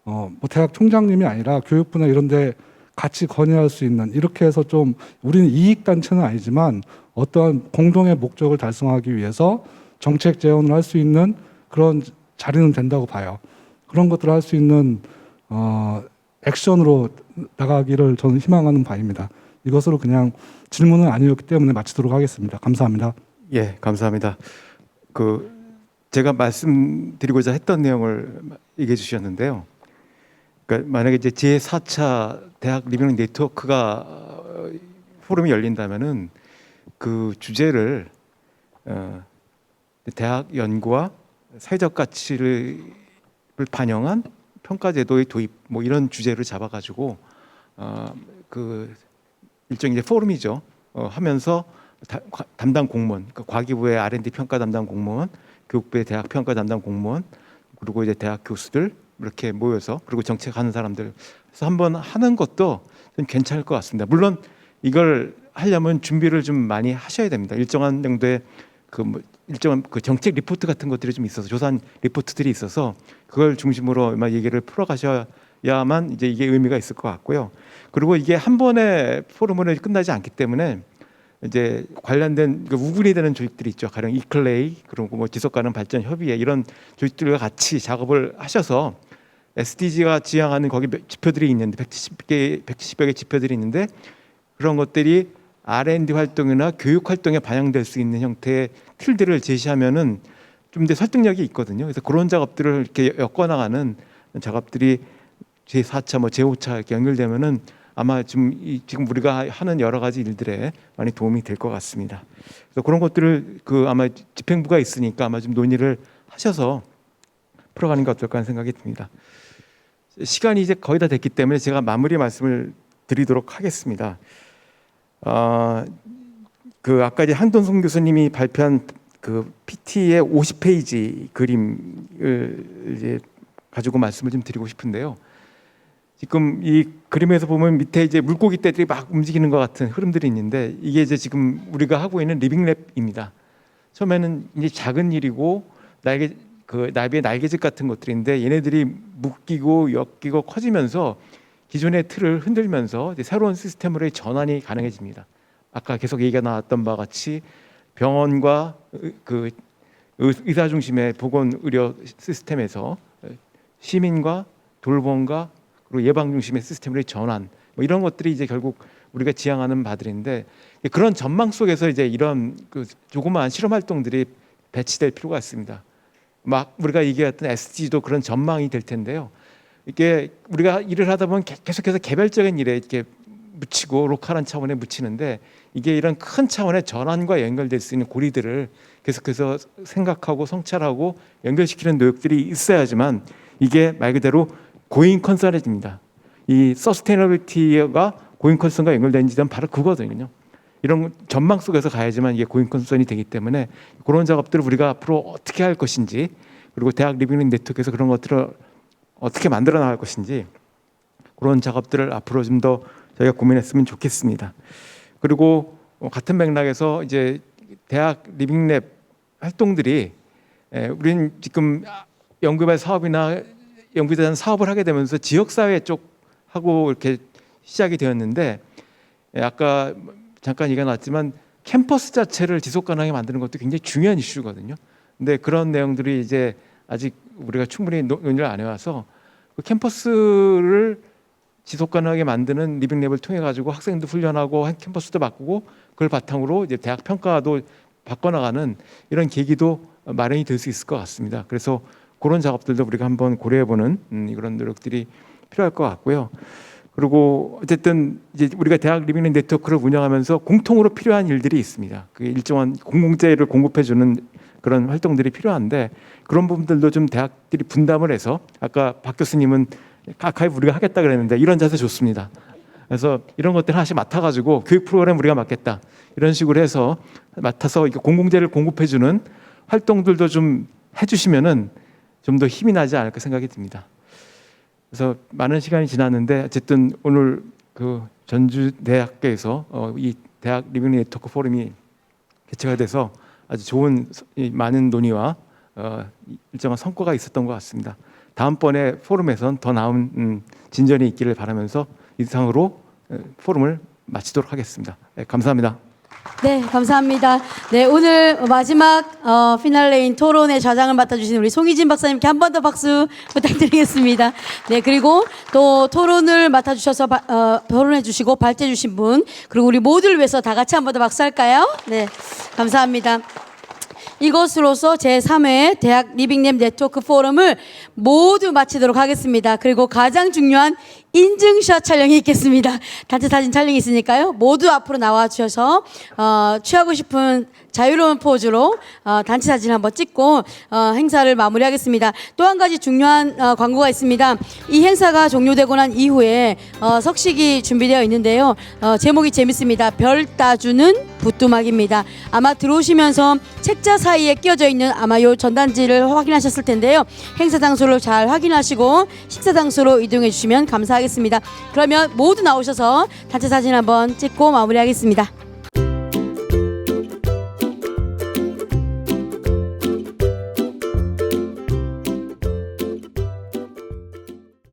뭐 대학 총장님이 아니라 교육부나 이런 데 같이 건의할 수 있는, 이렇게 해서 좀 우리는 이익 단체는 아니지만 어떠한 공동의 목적을 달성하기 위해서 정책 제언을 할 수 있는 그런 자리는 된다고 봐요. 그런 것들을 할 수 있는 액션으로 나가기를 저는 희망하는 바입니다. 이것으로 그냥 질문은 아니었기 때문에 마치도록 하겠습니다. 감사합니다. 예, 감사합니다. 제가 말씀드리고자 했던 내용을 얘기해 주셨는데요. 그러니까 만약에 이제 제4차 대학 리빙 네트워크가 포럼이 열린다면은 그 주제를 대학 연구와 사회적 가치를 반영한 평가 제도의 도입 뭐 이런 주제를 잡아가지고 그 일종의 이제 포럼이죠. 하면서 담당 공무원, 그러니까 과기부의 R&D 평가 담당 공무원, 교육부의 대학 평가 담당 공무원, 그리고 이제 대학 교수들 이렇게 모여서, 그리고 정책하는 사람들 그래서 한번 하는 것도 좀 괜찮을 것 같습니다. 물론 이걸 하려면 준비를 좀 많이 하셔야 됩니다. 일정한 정도의 일정한 그 정책 리포트 같은 것들이 좀 있어서, 조사 리포트들이 있어서 그걸 중심으로 막 얘기를 풀어가셔야만 이제 이게 의미가 있을 것 같고요. 그리고 이게 한 번의 포럼으로 끝나지 않기 때문에 이제 관련된 우군이 되는 조직들이 있죠. 가령 이클레이, 그리고 뭐 지속가능 발전 협의회 이런 조직들과 같이 작업을 하셔서 SDG가 지향하는 거기 지표들이 있는데 170여 개 지표들이 있는데 그런 것들이 R&D 활동이나 교육 활동에 반영될 수 있는 형태의 틀들을 제시하면은 좀 더 설득력이 있거든요. 그래서 그런 작업들을 이렇게 엮어나가는 작업들이 제4차, 뭐 제5차 이렇게 연결되면은 아마 지금 우리가 하는 여러 가지 일들에 많이 도움이 될 것 같습니다. 그래서 그런 것들을 아마 집행부가 있으니까 아마 좀 논의를 하셔서 풀어가는 게 어떨까 하는 생각이 듭니다. 시간이 이제 거의 다 됐기 때문에 제가 마무리 말씀을 드리도록 하겠습니다. 아까 이제 한돈송 교수님이 발표한 그 PT의 50페이지 그림을 이제 가지고 말씀을 좀 드리고 싶은데요. 지금 이 그림에서 보면 밑에 이제 물고기 떼들이 막 움직이는 것 같은 흐름들이 있는데 이게 이제 지금 우리가 하고 있는 리빙랩입니다. 처음에는 이제 작은 일이고 나비의 날개짓 같은 것들인데 얘네들이 묶이고 엮이고 커지면서 기존의 틀을 흔들면서 이제 새로운 시스템으로의 전환이 가능해집니다. 아까 계속 얘기가 나왔던 바와 같이 병원과 의사 중심의 보건 의료 시스템에서 시민과 돌봄과 그리고 예방 중심의 시스템으로의 전환, 뭐 이런 것들이 이제 결국 우리가 지향하는 바들인데 그런 전망 속에서 이제 이런 조그마한 실험 활동들이 배치될 필요가 있습니다. 막 우리가 얘기했던 SDG도 그런 전망이 될 텐데요. 이게 우리가 일을 하다 보면 계속해서 개별적인 일에 이렇게 묻히고 로컬한 차원에 묻히는데 이게 이런 큰 차원의 전환과 연결될 수 있는 고리들을 계속해서 생각하고 성찰하고 연결시키는 노력들이 있어야지만 이게 말 그대로 고잉 컨설입니다. 이 서스테이너빌티가 고잉 컨설과 연결된 지점 바로 그거거든요. 이런 전망 속에서 가야지만 이게 고잉 컨설이 되기 때문에 그런 작업들을 우리가 앞으로 어떻게 할 것인지, 그리고 대학 리빙 네트워크에서 그런 것들을 어떻게 만들어 나갈 것인지 그런 작업들을 앞으로 좀 더 저희가 고민했으면 좋겠습니다. 그리고 같은 맥락에서 이제 대학 리빙랩 활동들이 우리는 지금 연구개발 사업이나 연구대상 사업을 하게 되면서 지역사회 쪽하고 이렇게 시작이 되었는데 아까 잠깐 얘기가 나왔지만 캠퍼스 자체를 지속 가능하게 만드는 것도 굉장히 중요한 이슈거든요. 근데 그런 내용들이 이제 아직 우리가 충분히 논의를 안 해와서 그 캠퍼스를 지속 가능하게 만드는 리빙랩을 통해 가지고 학생도 훈련하고 캠퍼스도 바꾸고 그걸 바탕으로 이제 대학 평가도 바꿔나가는 이런 계기도 마련이 될 수 있을 것 같습니다. 그래서 그런 작업들도 우리가 한번 고려해보는 그런 노력들이 필요할 것 같고요. 그리고 어쨌든 이제 우리가 대학 리빙 네트워크를 운영하면서 공통으로 필요한 일들이 있습니다. 그 일정한 공공재를 공급해주는 그런 활동들이 필요한데 그런 부분들도 좀 대학들이 분담을 해서 아까 박 교수님은 아카이브 우리가 하겠다 그랬는데 이런 자세 좋습니다. 그래서 이런 것들 하나씩 맡아가지고 교육 프로그램 우리가 맡겠다 이런 식으로 해서 맡아서 공공재를 공급해주는 활동들도 좀 해주시면은 좀 더 힘이 나지 않을까 생각이 듭니다. 그래서 많은 시간이 지났는데 어쨌든 오늘 그 전주대학교에서 이 대학 리빙 네트워크 포럼이 개최가 돼서 아주 좋은 많은 논의와 일정한 성과가 있었던 것 같습니다. 다음번에 포럼에선 더 나은 진전이 있기를 바라면서 이상으로 포럼을 마치도록 하겠습니다. 네, 감사합니다. 네, 감사합니다. 네, 오늘 마지막 피날레인 토론의 좌장을 맡아주신 우리 송희진 박사님께 한 번 더 박수 부탁드리겠습니다. 네, 그리고 또 토론을 맡아주셔서 토론해주시고 발제해주신 분, 그리고 우리 모두를 위해서 다 같이 한 번 더 박수할까요? 네, 감사합니다. 이것으로서 제3회 대학 리빙랩 네트워크 포럼을 모두 마치도록 하겠습니다. 그리고 가장 중요한 인증샷 촬영이 있겠습니다. 단체 사진 촬영이 있으니까요. 모두 앞으로 나와 주셔서 취하고 싶은 자유로운 포즈로 단체 사진 한번 찍고 행사를 마무리하겠습니다. 또 한 가지 중요한 광고가 있습니다. 이 행사가 종료되고 난 이후에 석식이 준비되어 있는데요. 제목이 재밌습니다. 별 따주는 부뚜막입니다. 아마 들어오시면서 책자 사이에 끼어져 있는 아마 요 전단지를 확인하셨을 텐데요. 행사 장소를 잘 확인하시고 식사 장소로 이동해 주시면 감사하겠습니다. 그러면 모두 나오셔서 단체 사진 한번 찍고 마무리하겠습니다.